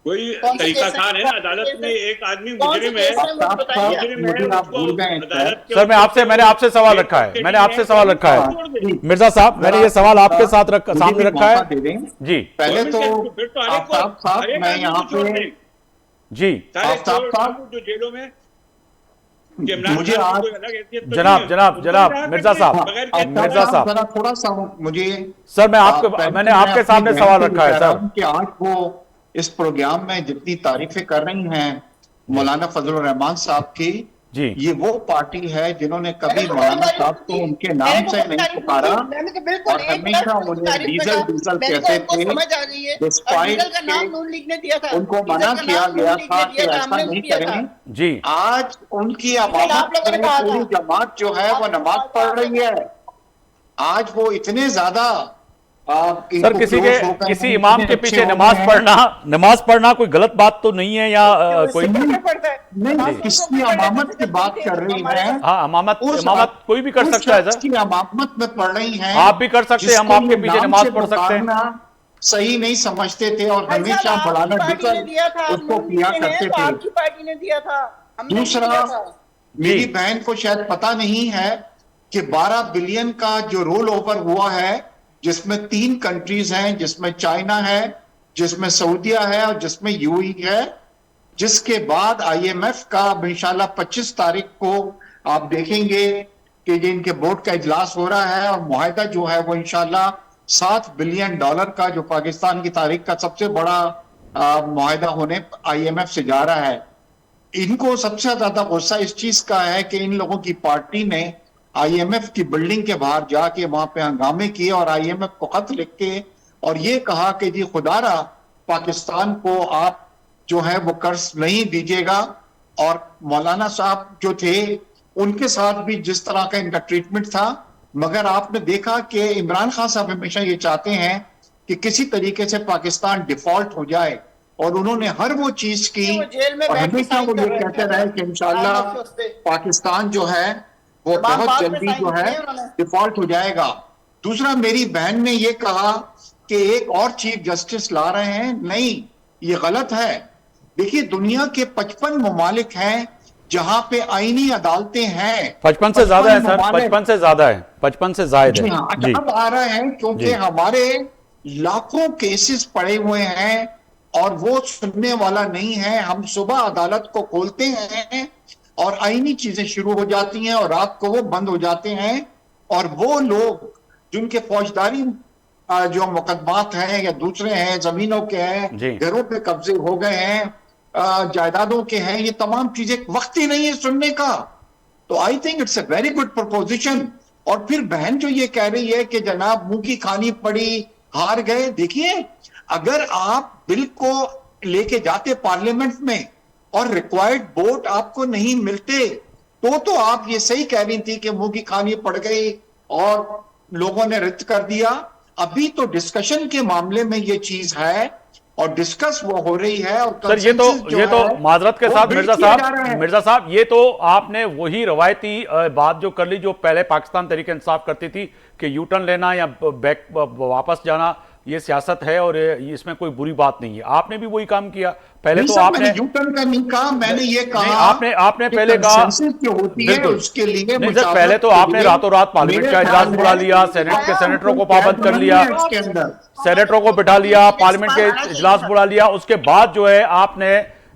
कोई कौन सा तरीका केस है? कार है ना, अदालत में एक आदमी कौन सा मुजरिम केस है? है, वो बताइए। मुजरिम है, आप उसको भूल गए अदालत के सर मैंने आपसे सवाल रखा है, मैंने आपसे सवाल रखा है मिर्जा साहब, मैंने ये सवाल आपके साथ सामने रखा है जी। पहले तो फिर तो हर एक को, आफ्ताब साहब, हर एक मैं आदमी यहाँ को छोड़ पे दें। जी सारे आफ्ताब चोर साहब, डाकू जो जेलों में, कि इमरान मुझे खान की आज कोई अलग हैसियत तो जनाब, नहीं है। जनाब, उनको जनाब, रहा मिर्जा करते साहब, हैं, बगैर आफ्ताब केस मिर्जा साहब, जरा थोड़ा सा मुझे सर मैंने आपके अपनी सामने बहन सवाल को रखा है कह रहा सर। हूं कि आज वो इस प्रोग्राम में जितनी तारीफें कर रही हैं मौलाना फजलुर रहमान साहब की, जी ये वो पार्टी है जिन्होंने कभी मौलाना साहब को उनके नाम से नहीं पुकारा और हमेशा उन्हें डीजल डीजल कहते थे, डिस्पाइट उनको मना किया गया था कि ऐसा नहीं करें। जी आज उनकी अमामत में पूरी जमात जो है वो नमाज पढ़ रही है। आज वो इतने ज्यादा सर, किसी इमाम के पीछे नमाज पढ़ना कोई गलत बात तो नहीं है या कोई नहीं, किसकी अमामत की बात कर रही है? हाँ, इमामत कोई भी कर सकता है सर, की अमामत में पढ़ रही हैं, आप भी कर सकते हैं, हम आपके पीछे नमाज पढ़ सकते हैं। सही नहीं समझते थे और हमेशा बढ़ाना उसको किया करते थे। आपकी पार्टी ने दिया था, दूसरा, मेरी बहन को शायद पता नहीं है कि 12 बिलियन का जो रोल ओवर हुआ है, जिसमें 3 कंट्रीज हैं, जिसमें चाइना है, जिसमें सऊदीया है और जिसमें यूएई है, जिसके बाद आईएमएफ का इंशाल्लाह 25 तारीख को आप देखेंगे कि इनके बोर्ड का इजलास हो रहा है और मुआहदा जो है वो इंशाल्लाह $7 बिलियन का, जो पाकिस्तान की तारीख का सबसे बड़ा मुआहदा होने आईएमएफ से जा रहा है। इनको सबसे ज्यादा गुस्सा इस चीज का है कि इन लोगों की पार्टी ने आईएमएफ की बिल्डिंग के बाहर जाके वहां पे हंगामे किए और आईएमएफ को खत लिख के और ये कहा कि जी खुदारा पाकिस्तान को आप जो है वो कर्ज नहीं दीजिएगा। और मौलाना साहब जो थे उनके साथ भी जिस तरह का इनका ट्रीटमेंट था, मगर आपने देखा कि इमरान खान साहब हमेशा ये चाहते हैं कि किसी तरीके से पाकिस्तान डिफॉल्ट हो जाए और उन्होंने हर वो चीज की और हमेशा वो ये कहते रहे कि इंशाल्लाह पाकिस्तान जो है वो बहुत जल्दी जो है डिफॉल्ट हो जाएगा। दूसरा, मेरी बहन ने ये कहा कि एक और चीफ जस्टिस ला रहे हैं, नहीं, ये गलत है। देखिए, दुनिया के 55 ममालिक हैं जहां पे आईनी अदालतें हैं। 55 से ज्यादा है सर, 55 से ज्यादा है, 55 से ज्यादा है। हाँ, अब आ रहा है क्योंकि हमारे लाखों केसेस पड़े हुए हैं और वो सुनने वाला नहीं है। हम सुबह अदालत को खोलते हैं और आईनी चीजें शुरू हो जाती हैं और रात को वो बंद हो जाते हैं। और वो लोग जिनके फौजदारी जो मुकदमात हैं या दूसरे हैं, जमीनों के हैं, घरों पे कब्जे हो गए हैं, जायदादों के हैं, ये तमाम चीजें वक्त ही नहीं है सुनने का। तो I think it's a very good preposition. और फिर बहन जो ये कह रही है कि जनाब मुंह की खानी पड़ी, हार गए। देखिए, अगर आप बिल को लेके जाते पार्लियामेंट में और रिक्वायर्ड वोट आपको नहीं मिलते तो आप ये सही कह रही थी कि मुंह की खानी पड़ गई और लोगों ने रद्द कर दिया। अभी तो डिस्कशन के मामले में ये चीज है और डिस्कस वो हो रही है। और सर, ये तो माजरत के साथ मिर्जा साहब, ये तो आपने वही रवायती बात जो कर ली जो पहले पाकिस्तान तहरीक इंसाफ करती थी कि यू टर्न लेना या बैक वापस जाना ये सियासत है और इसमें कोई बुरी बात नहीं है। आपने भी वही काम किया पहले। तो आपने यू टर्न का नहीं कहा, मैंने ये कहा आपने पहले कहा होती है उसके लिए नहीं सर, पहले तो आपने रातों रात पार्लियामेंट का इजलास बुला लिया, सेनेट के सेनेटरों को पाबंद कर लिया, सेनेटरों को बिठा लिया, पार्लियामेंट के इजलास बुला लिया। उसके बाद जो है आपने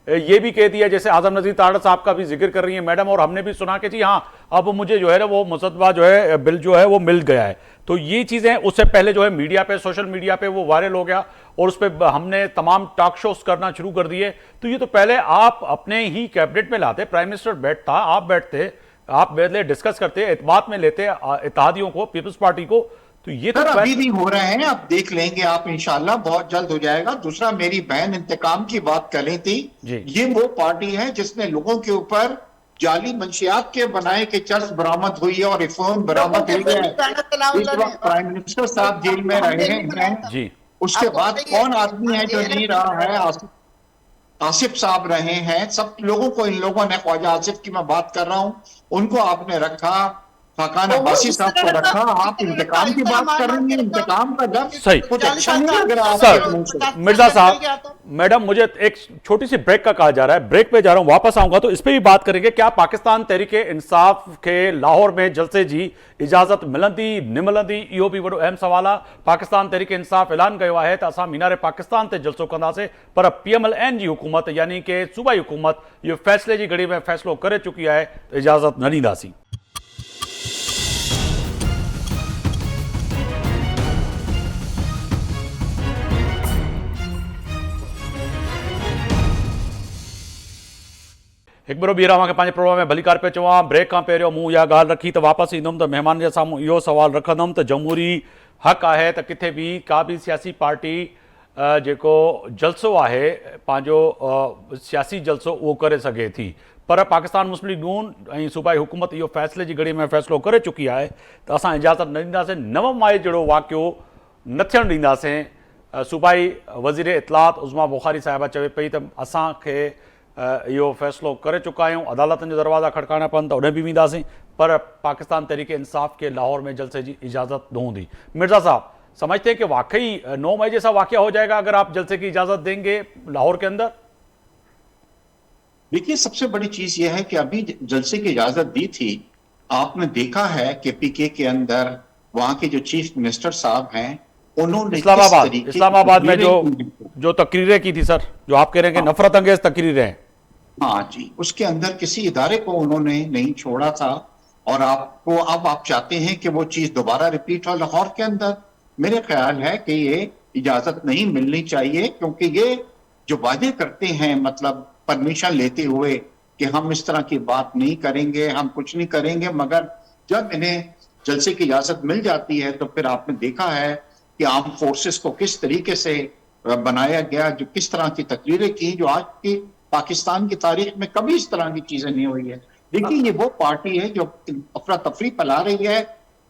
ये भी कह दिया, जैसे आजम नजीर तारड़ साहब का भी जिक्र कर रही है मैडम, और हमने भी सुना कि जी हाँ अब मुझे जो है ना वो मुसद्दवा जो है बिल जो है वो मिल गया है। तो ये चीजें उससे पहले जो है मीडिया पे, सोशल मीडिया पे वो वायरल हो गया और उस पर हमने तमाम टॉक शोज करना शुरू कर दिए। तो ये तो पहले आप अपने ही कैबिनेट में लाते, प्राइम मिनिस्टर बैठता, आप बैठते, आप बैठते, डिस्कस करते, इत्तेमाद में लेते इत्तेहादियों को, पीपल्स पार्टी को। तो ये तो सर अभी भी हो रहे हैं, आप देख लेंगे आप इंशाल्लाह, बहुत जल्द हो जाएगा। दूसरा, मेरी बहन इंतकाम की बात कर रही थी, जी। ये वो पार्टी है जिसने लोगों के ऊपर जाली मंशियात के बनाए के चर्च बरामद हुई है और रिफॉर्म बरामद हुई है। इस वक्त प्राइम मिनिस्टर साहब जेल में रहे हैं। जी। उसके बाद कौन आदमी है जो नहीं रहा है? आसिफ साहब रहे हैं। सब लोगों को इन लोगों ने, ख्वाजा आसिफ की मैं बात कर रहा हूं, उनको आपने रखा, फाकान अब्बासी साहब को रखा। आप इंतकाम की बात कर रही हैं, इंतकाम का लफ्ज़ सही। कुछ अच्छा नहीं लग रहा सर, आपके मुंह से। मिर्जा साहब, मैडम, मुझे एक छोटी सी ब्रेक का कहा जा रहा है, ब्रेक पे जा रहा हूं, वापस आऊंगा तो इस पे भी बात करेंगे। क्या पाकिस्तान तहरीके इंसाफ के लाहौर में जलसे जी इजाजत मिलंदी न मिलंदी, इहो भी वॾो अहम सवाल आहे। पाकिस्तान तहरीके इंसाफ ऐलान कयो आहे त असां मीनारे पाकिस्तान ते जलसो कंदासीं, पर PMLN जी हुकूमत यानी कि सूबाई हुकूमत इहो फ़ैसिले जी घड़ी में फ़ैसिलो करे चुकी आहे त इजाज़त न ॾींदासीं। एक बार बीहर के पंहिंजे प्रोग्राम में भलीकार पे चवां। ब्रेक का पहिरियों मूं इहा ॻाल्हि रखी त वापसि ईंदुमि त महिमान जे साम्हूं इहो सवाल रखंदुमि त जमहूरी हक़ आहे त किथे बि का बि सियासी पार्टी जेको जलसो आहे पंहिंजो सियासी जलसो उहो करे सघे थी, पर पाकिस्तान मुस्लिम लीग नून ऐं सूबाई हुकूमत इहो फ़ैसिले जी घड़ी में फ़ैसिलो करे चुकी आहे त असां इजाज़त न ॾींदासीं। 9 मई जहिड़ो वाक़ियो न थियणु ॾींदासीं। सूबाई वज़ीर इतलात उज़मा बुखारी साहिबा चवे पई त असांखे इहो फ़ैसिलो करे चुका आहियूं, अदालतनि जो दरवाज़ा खड़काइणा पवनि त उन बि वेंदासीं, पर पाकिस्तान तहरीके इंसाफ के लाहौर में जलसे की इजाज़त न होंगी। मिर्ज़ा साहब, समझते हैं कि वाकई 9 मई जैसा वाक़या हो जाएगा अगर आप जलसे की इजाज़त देंगे लाहौर के अंदर? देखिए, सबसे बड़ी चीज यह है कि अभी जलसे की इजाजत दी थी, आपने देखा है कि PK के अंदर वहां के जो चीफ मिनिस्टर साहब हैं, उन्होंने इस्लामाबाद में जो तकरीरें की थी सर, जो आप कह रहे हैं कि नफरत अंगेज तकरीरें हैं। हाँ जी, उसके अंदर किसी इदारे को उन्होंने नहीं छोड़ा था, और आपको अब आप चाहते हैं कि वो चीज दोबारा रिपीट हो लाहौर के अंदर। मेरे ख्याल है कि ये इजाजत नहीं मिलनी चाहिए, क्योंकि ये जो वादे करते हैं, मतलब परमिशन लेते हुए कि हम इस तरह की बात नहीं करेंगे, हम कुछ नहीं करेंगे, मगर जब इन्हें जलसे की इजाजत मिल जाती है तो फिर आपने देखा है कि आर्म फोर्सेस को किस तरीके से बनाया गया, जो किस तरह की तकरीरें की, जो आज की पाकिस्तान की तारीख में कभी इस तरह की चीजें नहीं हुई है। देखिए, ये वो पार्टी है जो अफरा तफरी फैला रही है,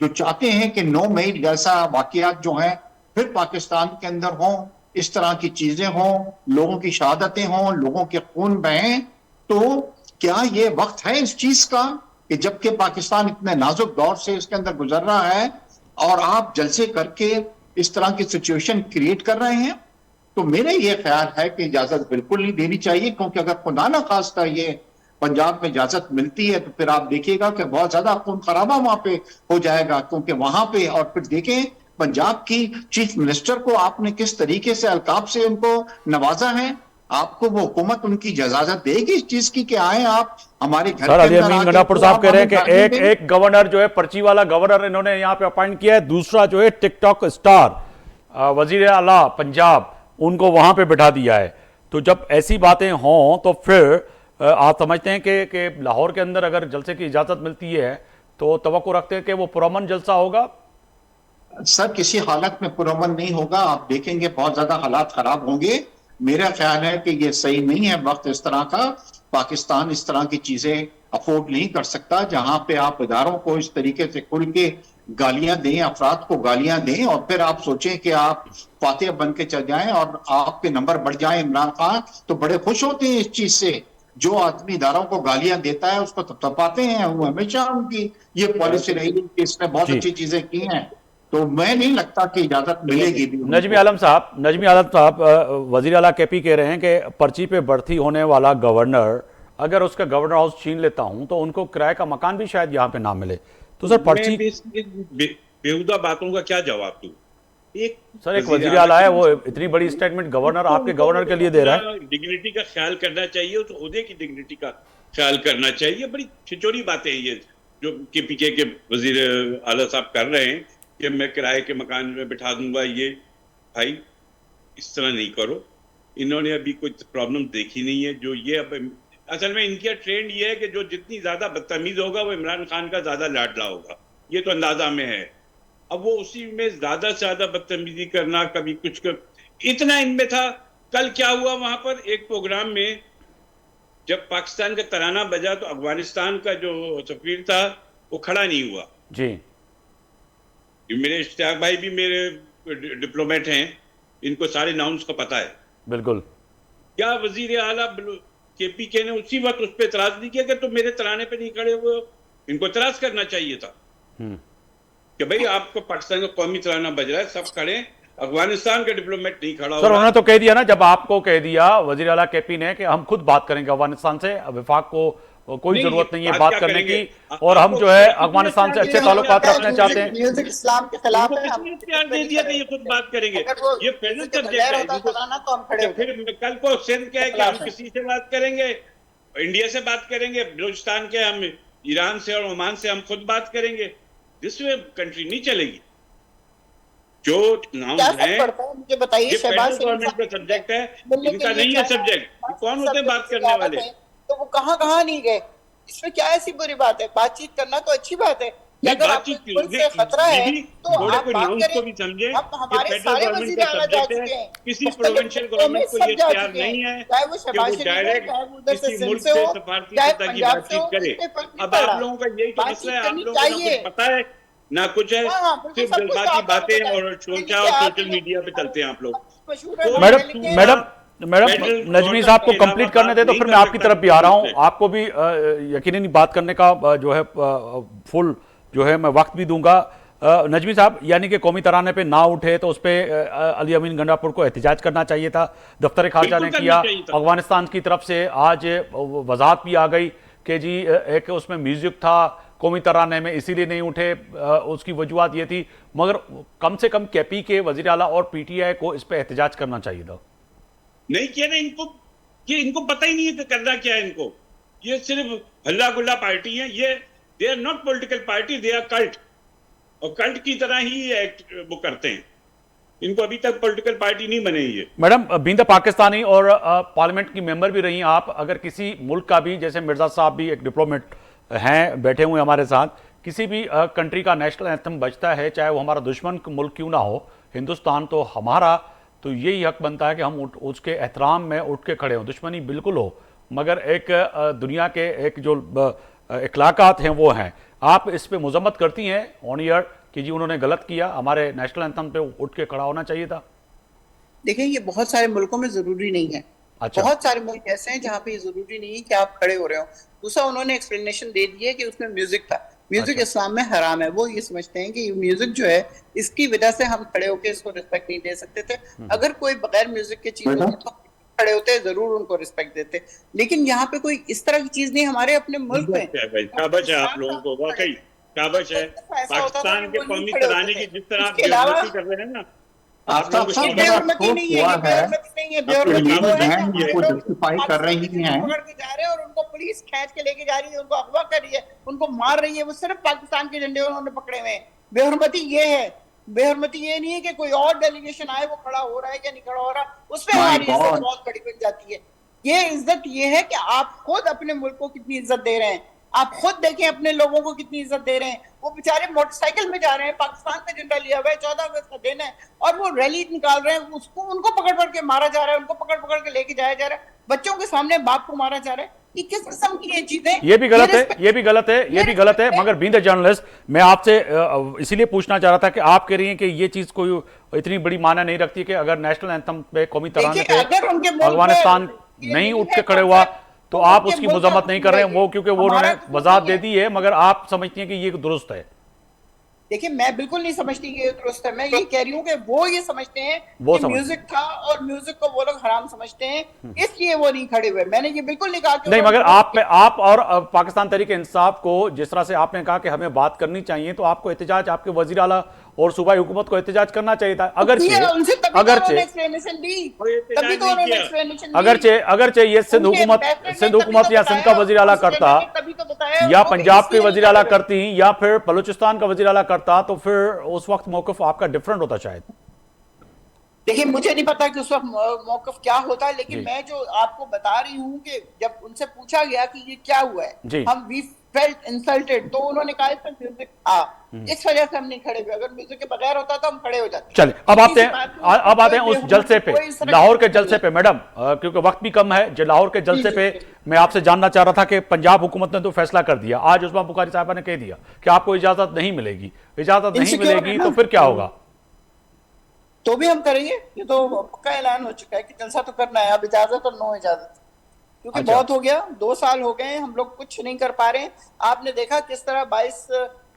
जो चाहते हैं कि 9 मई जैसा वाकयात जो हैं फिर पाकिस्तान के अंदर हों, इस तरह की चीजें हों, लोगों की शहादतें हों, लोगों के खून बहें। तो क्या ये वक्त है इस चीज का कि जबकि पाकिस्तान इतने नाजुक दौर से इसके अंदर गुजर रहा है और आप जलसे करके इस तरह की सिचुएशन क्रिएट कर रहे हैं? तो मेरा ये ख्याल है कि इजाजत बिल्कुल नहीं देनी चाहिए, क्योंकि अगर खुदा ना खास्ता ये पंजाब में इजाजत मिलती है तो फिर आप देखिएगा कि बहुत ज्यादा खून खराबा वहां पे हो जाएगा, क्योंकि वहां पे, और फिर देखें पंजाब की चीफ मिनिस्टर को आपने किस तरीके से अलकाब से उनको नवाजा है। आपको वो हुकूमत उनकी इजाजत देगी इस चीज की कि आए आप हमारे घर सर? के अली अंदर अमीन आके गंडापुर तो साहब आप कह रहे हैं हमें कि एक गवर्नर जो है, पर्ची वाला गवर्नर इन्होंने यहाँ पे अपॉइंट किया है, दूसरा जो है टिकटॉक स्टार वजीर आला पंजाब, उनको वहां पे बिठा दिया है। तो जब ऐसी बातें हों तो फिर आप समझते हैं कि लाहौर के अंदर अगर जलसे की इजाजत मिलती है तो तवक्को रखते हैं कि वो पुरअमन जलसा होगा? सर, किसी हालत में पुरअमन नहीं होगा। आप देखेंगे बहुत ज्यादा हालात खराब होंगे। मेरा ख्याल है कि ये सही नहीं है वक्त इस तरह का। पाकिस्तान इस तरह की चीजें अफोर्ड नहीं कर सकता, जहां पे आप इदारों को इस तरीके से खुल के गालियां दें, अफराद को गालियां दें, और फिर आप सोचें कि आप फातिह बन के चल जाएं और आपके नंबर बढ़ जाएं। इमरान खान तो बड़े खुश होते हैं इस चीज से। जो आदमी इदारों को गालियां देता है उसको थपथपाते हैं। वो हमेशा उनकी ये पॉलिसी रही है कि इसने बहुत अच्छी चीजें की हैं। तो मैं नहीं लगता कि इजाजत मिलेगी भी। नजमी आलम साहब, वजीर आला KP कह रहे हैं कि पर्ची पे बढ़ती होने वाला गवर्नर, अगर उसका गवर्नर हाउस छीन लेता हूं तो उनको किराए का मकान भी शायद यहाँ पे ना मिले। तो सर पर्ची, बेहुदा बातों का क्या जवाब दूं? एक वजीर आला है, वो इतनी बड़ी स्टेटमेंट गवर्नर, आपके गवर्नर के लिए दे रहा है। डिग्निटी का ख्याल करना चाहिए, उस ओहदे की डिग्निटी का ख्याल करना चाहिए। बड़ी छिचोरी बातें हैं ये जो PK के वजीर आला साहब कर रहे हैं कि मैं किराए के मकान में बिठा दूंगा। ये भाई इस तरह नहीं करो। इन्होंने अभी कोई प्रॉब्लम देखी नहीं है। जो ये अब असल में इनका ट्रेंड ये है कि जो जितनी ज्यादा बदतमीज होगा वो इमरान खान का ज्यादा लाडला होगा। ये तो अंदाजा में है। अब वो उसी में ज्यादा से ज्यादा बदतमीजी करना, कभी कुछ कर, इतना इनमें था। कल क्या हुआ वहां पर एक प्रोग्राम में, जब पाकिस्तान का तराना बजा तो अफगानिस्तान का जो सफीर था वो खड़ा नहीं हुआ जी। मेरे इश्तियाक भाई भी मेरे डिप्लोमेट हैं, इनको सारे नाउंस का पता है। बिल्कुल। क्या वजीर आला केपीके ने उसी वक्त उस पर एतराज नहीं किया कि तुम मेरे तराने पे नहीं खड़े हुए हो? इनको एतराज करना चाहिए था कि भाई आपको पाकिस्तान का कौमी तराना बज रहा है, सब खड़े, अफगानिस्तान का डिप्लोमेट नहीं खड़ा हो सर रहा। उन्होंने तो कह दिया ना, जब आपको कह दिया वजीर आला केपी ने कि हम खुद बात करेंगे अफगानिस्तान से, विफाक को कोई जरूरत नहीं है बात करने की, और हम जो है अफगानिस्तान से अच्छे ताल्लुकात रखना चाहते हैं। म्यूजिक इस्लाम के खिलाफ है, हम इख्तियार दे दिया कि ये खुद बात करेंगे, ये फेडरल सब्जेक्ट है। तो हम खड़े फिर कल को सिंध क्या है कि हम किसी से बात करेंगे, इंडिया से बात करेंगे, बलूचिस्तान के, हम ईरान से और ओमान से हम खुद बात करेंगे। दिस वे कंट्री नहीं चलेगी। जो नाम है मुझे बताइए, ये शहबाज फेडरल गवर्नमेंट का सब्जेक्ट है, इनका नहीं है सब्जेक्ट। कौन होते हैं बात करने वाले? तो वो कहाँ नहीं गए? इसमें क्या ऐसी बुरी बात है? बातचीत करना तो अच्छी बात है। अगर आपको से खतरा है तो आप बात करें। समझे अब हमारे सारे वज़ीर आला जा चुके हैं, किसी प्रोविंशियल गवर्नमेंट को ये इख्तियार नहीं है चाहे वो कि शहबाज वो शरीफ हो, डायरेक्ट चाहे वो उधर से किसी सिंध मुल्क से से हो, सफारती चाहे सतह की पंजाब से बातचीत हो, करे। इससे फर्क नहीं अब आप पड़ा। लोगों का यही तो बातचीत मसला है, आप करनी लोगों को ना चाहिए। कुछ पता है ना कुछ है, हाँ, बिल्कुल सिर्फ सब कुछ जज्बाती आपको बातें पता है। और लेकिन चोचा और क्या सोशल आपने- मीडिया पे चलते हैं आप लोग। मशहूर है, मैडम मैडम मैडम नजमी साहब को कंप्लीट करने दे, तो फिर मैं आपकी तरफ भी आ रहा हूं, आपको भी यकीनन बात करने का जो है फुल जो है मैं वक्त भी दूंगा। नजमी साहब, यानी कि कौमी तराने पे ना उठे तो उस पर अली अमीन गंडापुर को एहतजाज करना चाहिए था, दफ्तर खारजा ने किया, अफगानिस्तान की तरफ से आज वजाहत भी आ गई कि जी एक उसमें म्यूजिक था कौमी तराने में, इसीलिए नहीं उठे, उसकी वजूहत ये थी, मगर कम से कम केपी के वजीर आला और पीटीआई को इस पर एहतजाज करना चाहिए था। नहीं किया ना, इनको पता ही नहीं है कि करना क्या है इनको। ये सिर्फ हल्ला गुल्ला पार्टी है, ये they are not political party, they are cult, और कल्ट की तरह ही एक्ट वो करते हैं। इनको अभी तक पॉलिटिकल पार्टी नहीं बने ये। मैडम, बीइंग द पाकिस्तानी और पार्लियामेंट की मेंबर भी रही आप, अगर किसी मुल्क का भी, जैसे मिर्जा साहब भी एक डिप्लोमेट हैं बैठे हुए हमारे साथ, किसी भी कंट्री का नेशनल एंथम बजता है, चाहे वो हमारा दुश्मन मुल्क क्यों ना हो, हिंदुस्तान तो हमारा, तो यही हक बनता है कि हम उसके एहतराम में उठ के खड़े हों, दुश्मनी बिल्कुल हो, मगर एक दुनिया के एक जो इखलाकात हैं वो हैं। आप इस पे मजम्मत करती हैं ऑन ईयर कि जी उन्होंने गलत किया, हमारे नेशनल एंथम पे उठ के खड़ा होना चाहिए था? देखिए, ये बहुत सारे मुल्कों में जरूरी नहीं है। अच्छा। बहुत सारे मुल्क ऐसे हैं जहाँ पे ये जरूरी नहीं है कि आप खड़े हो रहे हो। दूसरा, उन्होंने एक्सप्लेनेशन दे दी है कि उसमें म्यूजिक था। म्यूजिक अच्छा। इस्लाम में हराम है। वो ये समझते हैं कि म्यूजिक जो है, इसकी वजह से हम खड़े होकर इसको रिस्पेक्ट नहीं दे सकते थे। अगर कोई बगैर म्यूजिक की चीज होती तो खड़े होते, जरूर उनको रिस्पेक्ट देते, लेकिन यहाँ पे कोई इस तरह की चीज नहीं। हमारे अपने मुल्क में काबज है, आप लोगों को वाकई काबज है। पाकिस्तान के कौमी तराने की जिस तरह आप बेइज्जती कर रहे हैं ना, आप लोग बेहरमती नहीं है, ये बेहरमती नहीं है, बेहरमती वो है कि उनको जस्टिफाई कर रही हैं, पकड़ के जा रहे हैं और उनको पुलिस खींच के लेके जा रही है, उनको अगवा कर रही है, उनको मार रही है, वो सिर्फ पाकिस्तान के झंडे उन्होंने पकड़े हुए हैं। बेहरमती ये है। बेहरमती ये नहीं है कि कोई और डेलीगेशन आए, वो खड़ा हो रहा है या नहीं खड़ा हो रहा, उसमें हमारी इज्जत बहुत बड़ी बन जाती है। ये इज्जत ये है कि आप खुद अपने मुल्क को कितनी इज्जत दे रहे हैं, आप खुद देखें अपने लोगों को कितनी इज्जत दे रहे हैं। वो बेचारे मोटरसाइकिल में जा रहे हैं, पाकिस्तान का झंडा लिया हुआ है, 14 अगस्त का दिन है, और वो रैली निकाल रहे हैं, उसको उनको पकड़ के मारा जा रहा है, उनको पकड़ के लेके जाया जा रहा है, बच्चों के सामने बाप को मारा जा रहा है। ये किस किस्म की ये चीजें? ये भी गलत है, ये भी गलत है, ये भी गलत है। मगर बीइंग द जर्नलिस्ट, मैं आपसे इसीलिए पूछना चाह रहा था कि आप कह रही हैं कि ये चीज कोई इतनी बड़ी माना नहीं रखती कि अगर नेशनल एंथम पे कौमी तराने पे अफगानिस्तान नहीं उठ के खड़े हुआ तो आप उसकी मजम्मत नहीं कर रहे हैं, वो क्योंकि वो उन्होंने वजाहत दे दी है, मगर आप समझती हैं कि ये दुरुस्त है? देखिए, मैं बिल्कुल नहीं समझती कि ये दुरुस्त है। मैं ये कह रही हूँ कि वो ये समझते हैं कि म्यूजिक था और म्यूजिक को वो लोग हराम समझते हैं, इसलिए वो नहीं खड़े हुए। मैंने ये बिल्कुल नहीं कहा कि नहीं, मगर आप और पाकिस्तान तहरीक इंसाफ को जिस तरह से आपने कहा कि हमें बात करनी चाहिए, तो आपको एहतजाज, आपके वजीर आला और सूबाई हुकूमत को एहतजाज करना चाहिए था। अगरचे ये सिंध हुकूमत या सिंध का वजीर आला करता, या पंजाब के वजीर आला करती, या फिर बलूचिस्तान का वजीर आला करता, तो फिर उस वक्त मौकफ आपका डिफरेंट होता शायद। देखिए, मुझे नहीं पता कि उस वक्त मौकफ क्या होता, लेकिन मैं जो आपको बता रही हूँ कि जब उनसे पूछा गया कि ये क्या हुआ है, हम वी फेल्ट इंसल्टेड, तो उन्होंने कहा इसमें म्यूजिक इस वजह से हम नहीं खड़े हुए। अगर म्यूजिक के बगैर होता तो हम खड़े हो जाते। चलिए अब आते हैं उस जलसे पे, लाहौर के जलसे पे। मैडम क्योंकि वक्त भी कम है, जो लाहौर के जलसे पे मैं आपसे जानना चाह रहा था कि पंजाब हुकूमत ने तो फैसला कर दिया, आज उस्मा बुखारी साहबा ने कह दिया कि आपको इजाजत नहीं मिलेगी, इजाजत नहीं मिलेगी तो फिर क्या होगा? तो भी हम करेंगे, ये तो पक्का ऐलान हो चुका है कि जलसा तो करना है, अब इजाजत और नो इजाजत, क्योंकि अच्छा। बहुत हो गया, 2 साल हो गए हम लोग कुछ नहीं कर पा रहे हैं। आपने देखा किस तरह 22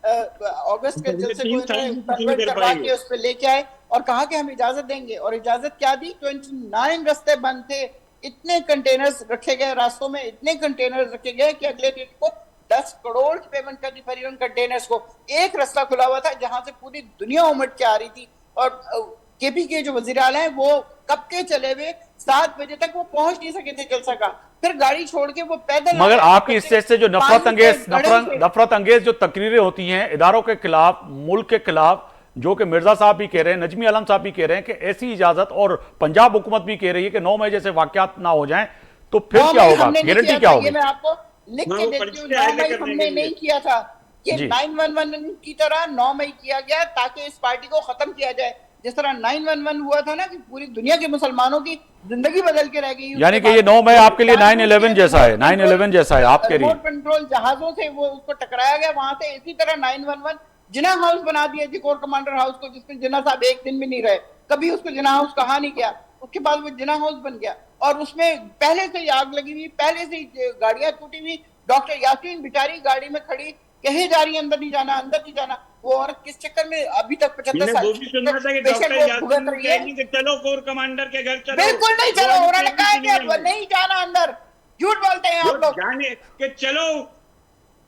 अगस्त के जलसे को कन्वर्ट करवा के उस पर लेके आए और कहा कि हम इजाजत देंगे, और इजाजत क्या दी? 29 रास्ते बंद थे, इतने कंटेनर्स रखे गए रास्तों में, इतने कंटेनर्स रखे गए कि अगले दिन को 10 करोड़ की पेमेंट करनी पड़ी उन कंटेनर्स को। एक रास्ता खुला हुआ था जहां से पूरी दुनिया उमड़ के आ रही थी, और केपी के जो वजीर आला है वो कब के चले हुए, 7 बजे तक वो पहुंच नहीं सके थे जलसा का, फिर गाड़ी छोड़ के वो पैदल। मगर आपकी इस स्टेज से जो नफरत अंगेज जो तकरीरें होती हैं इदारों के खिलाफ, मुल्क के खिलाफ, जो कि मिर्जा साहब भी कह रहे हैं, नजमी आलम साहब भी कह रहे हैं कि ऐसी इजाजत, और पंजाब हुकूमत भी कह रही है कि 9 मई जैसे वाकयात ना हो जाएं, तो फिर क्या होगा? गारंटी क्या होगी? मैं आपको लिख के देती हूँ, 9 मई हमने नहीं किया था कि 911 की तरह 9 मई किया गया ताकि इस पार्टी को खत्म किया जाए। जिस तरह 911 हुआ था ना कि पूरी दुनिया के मुसलमानों की जिंदगी बदल के रह गई, यानी कि ये 9 मई आपके लिए 9/11 जैसा है, 9/11 जैसा है आपके लिए। रिमोट कंट्रोल जहाजों से वो उसको टकराया गया वहां से, इसी तरह 911 जिना हाउस बना दिया जी, कोर कमांडर हाउस को, जिसमें जिना साहब एक दिन भी नहीं रहे, कभी उसको जिना हाउस कहा नहीं गया, उसके बाद वो जिना हाउस बन गया, और उसमें पहले से ही आग लगी हुई, पहले से ही गाड़ियां टूटी हुई, डॉक्टर यासीन बेचारी गाड़ी में खड़ी कहे जा रही है अंदर नहीं जाना, अंदर नहीं जाना, वो औरत किस चक्कर में अभी तक 75 साल वो भी सुना था कि डॉक्टर यासीन कहेंगे कि चलो कोर कमांडर के घर चलो। बिल्कुल नहीं चलो, उन्होंने कहा कि नहीं जाना अंदर, झूठ बोलते हैं आप लोग, जाने के चलो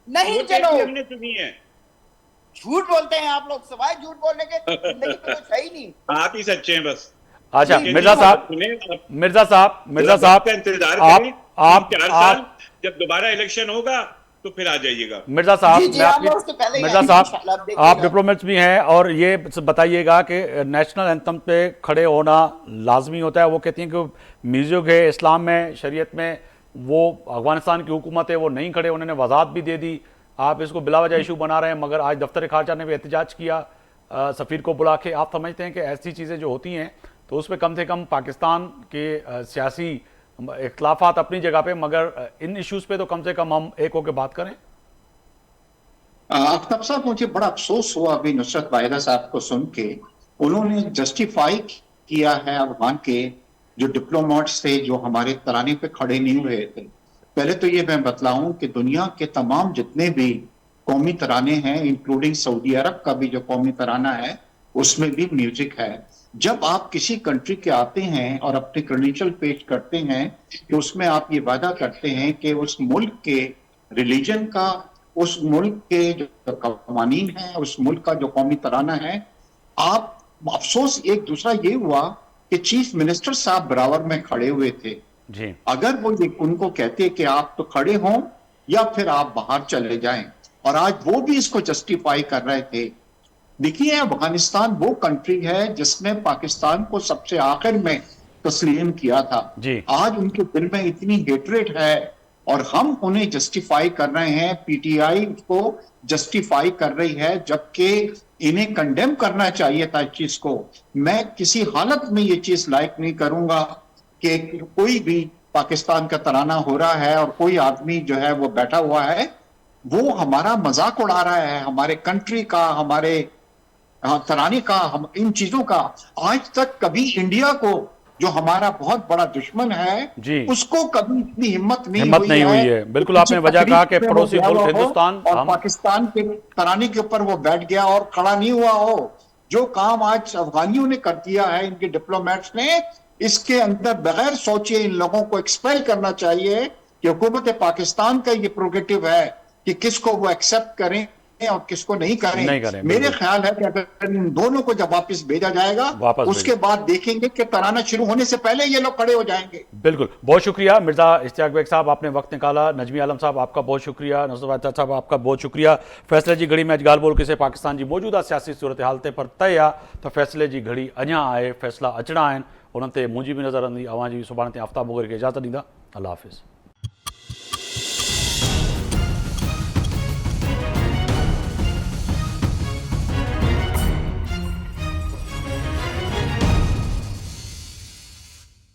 नहीं चलो, हमने सुनी है, झूठ बोलते हैं आप लोग, सवाल झूठ बोलने के जिंदगी तो कुछ है ही नहीं, आप ही सच्चे हैं बस। अच्छा मिर्जा साहब इंतजार आप आप 4 साल जब दोबारा इलेक्शन होगा तो फिर आ जाइएगा। मिर्जा साहब आप डिप्लोमेट्स भी हैं, और ये बताइएगा कि नेशनल एंथम पे खड़े होना लाजमी होता है। वो कहती हैं कि म्यूजिक है इस्लाम में, शरीयत में, वो अफगानिस्तान की हुकूमत है वो नहीं खड़े, उन्होंने वजाहत भी दे दी, आप इसको बिलावजह इशू बना रहे हैं। मगर आज दफ्तर खारजा ने भी एहतजाज किया सफ़ीर को बुला के। आप समझते हैं कि ऐसी चीज़ें जो होती हैं तो उस पर कम से कम पाकिस्तान के सियासी इख्तलाफात अपनी जगह पे, मगर इन इश्यूज पे तो कम से कम हम एक होकर बात करें? आफ्ताब साहब, मुझे बड़ा अफसोस हुआ अभी नुसरत वाहिदा साहब को सुन के। उन्होंने जस्टिफाई किया है अफगान के जो डिप्लोमेट्स थे जो हमारे तराने पे खड़े नहीं हुए थे। पहले तो ये मैं बतलाऊं कि दुनिया के तमाम जितने भी कौमी तराने हैं, इंक्लूडिंग सऊदी अरब का भी जो कौमी तराना है, उसमें भी म्यूजिक है। जब आप किसी कंट्री के आते हैं और अपने क्रेडेंशियल पेश करते हैं कि उसमें आप ये वादा करते हैं कि उस मुल्क के रिलीजन का, उस मुल्क के जो कवानीन है, उस मुल्क का जो कौमी तराना है, आप अफसोस एक दूसरा ये हुआ कि चीफ मिनिस्टर साहब बराबर में खड़े हुए थे जी। अगर वो उनको कहते कि आप तो खड़े हों या फिर आप बाहर चले जाएं, और आज वो भी इसको जस्टिफाई कर रहे थे। देखिए, अफगानिस्तान वो कंट्री है जिसने पाकिस्तान को सबसे आखिर में तस्लीम किया था जी। आज उनके दिल में इतनी हेट्रेड है और हम उन्हें जस्टिफाई कर रहे हैं, पीटीआई को जस्टिफाई कर रही है, जबकि इन्हें कंडेम करना चाहिए था इस चीज को। मैं किसी हालत में ये चीज लाइक नहीं करूंगा कि कोई भी पाकिस्तान का तराना हो रहा है और कोई आदमी जो है वो बैठा हुआ है, वो हमारा मजाक उड़ा रहा है, हमारे कंट्री का, हमारे तराने का, हम इन चीजों का। आज तक कभी इंडिया को जो हमारा बहुत बड़ा दुश्मन है जी, उसको कभी इतनी हिम्मत नहीं हुई है। बिल्कुल आपने वजह कहा कि पड़ोसी मुल्क हिंदुस्तान और पाकिस्तान के तराने के ऊपर वो बैठ गया और खड़ा नहीं हुआ हो। जो काम आज अफगानियों ने कर दिया है, इनके डिप्लोमेट्स ने, इसके अंदर बगैर सोचे इन लोगों को एक्सपेल करना चाहिए कि हुकूमत पाकिस्तान का ये प्रोगेटिव है कि किसको वो एक्सेप्ट करें और किसको नहीं करें। मेरे ख्याल है कि अगर इन दोनों को जब वापस भेजा जाएगा उसके बाद देखेंगे कि तराना शुरू होने से पहले ये लोग खड़े हो जाएंगे। बिल्कुल, बहुत शुक्रिया मिर्जा इश्तियाक बेग साहब, आपने वक्त निकाला। नजमी आलम साहब आपका बहुत शुक्रिया। नसरत साहब आपका बहुत शुक्रिया। फैसले जी घड़ी में अजगाल बोल के पाकिस्तान की मौजूदा सियासी सूरत हालत पर तय आ तो फैसले की घड़ी अञा आए, फैसला अचणा आहिनि, उन्हनि ते मुंहिंजी बि नज़र ईंदी। अवां जी सुभाणे ते आफ्ताब मुग़ल खे इजाज़त ॾींदा। अल्लाह हाफ़िज़।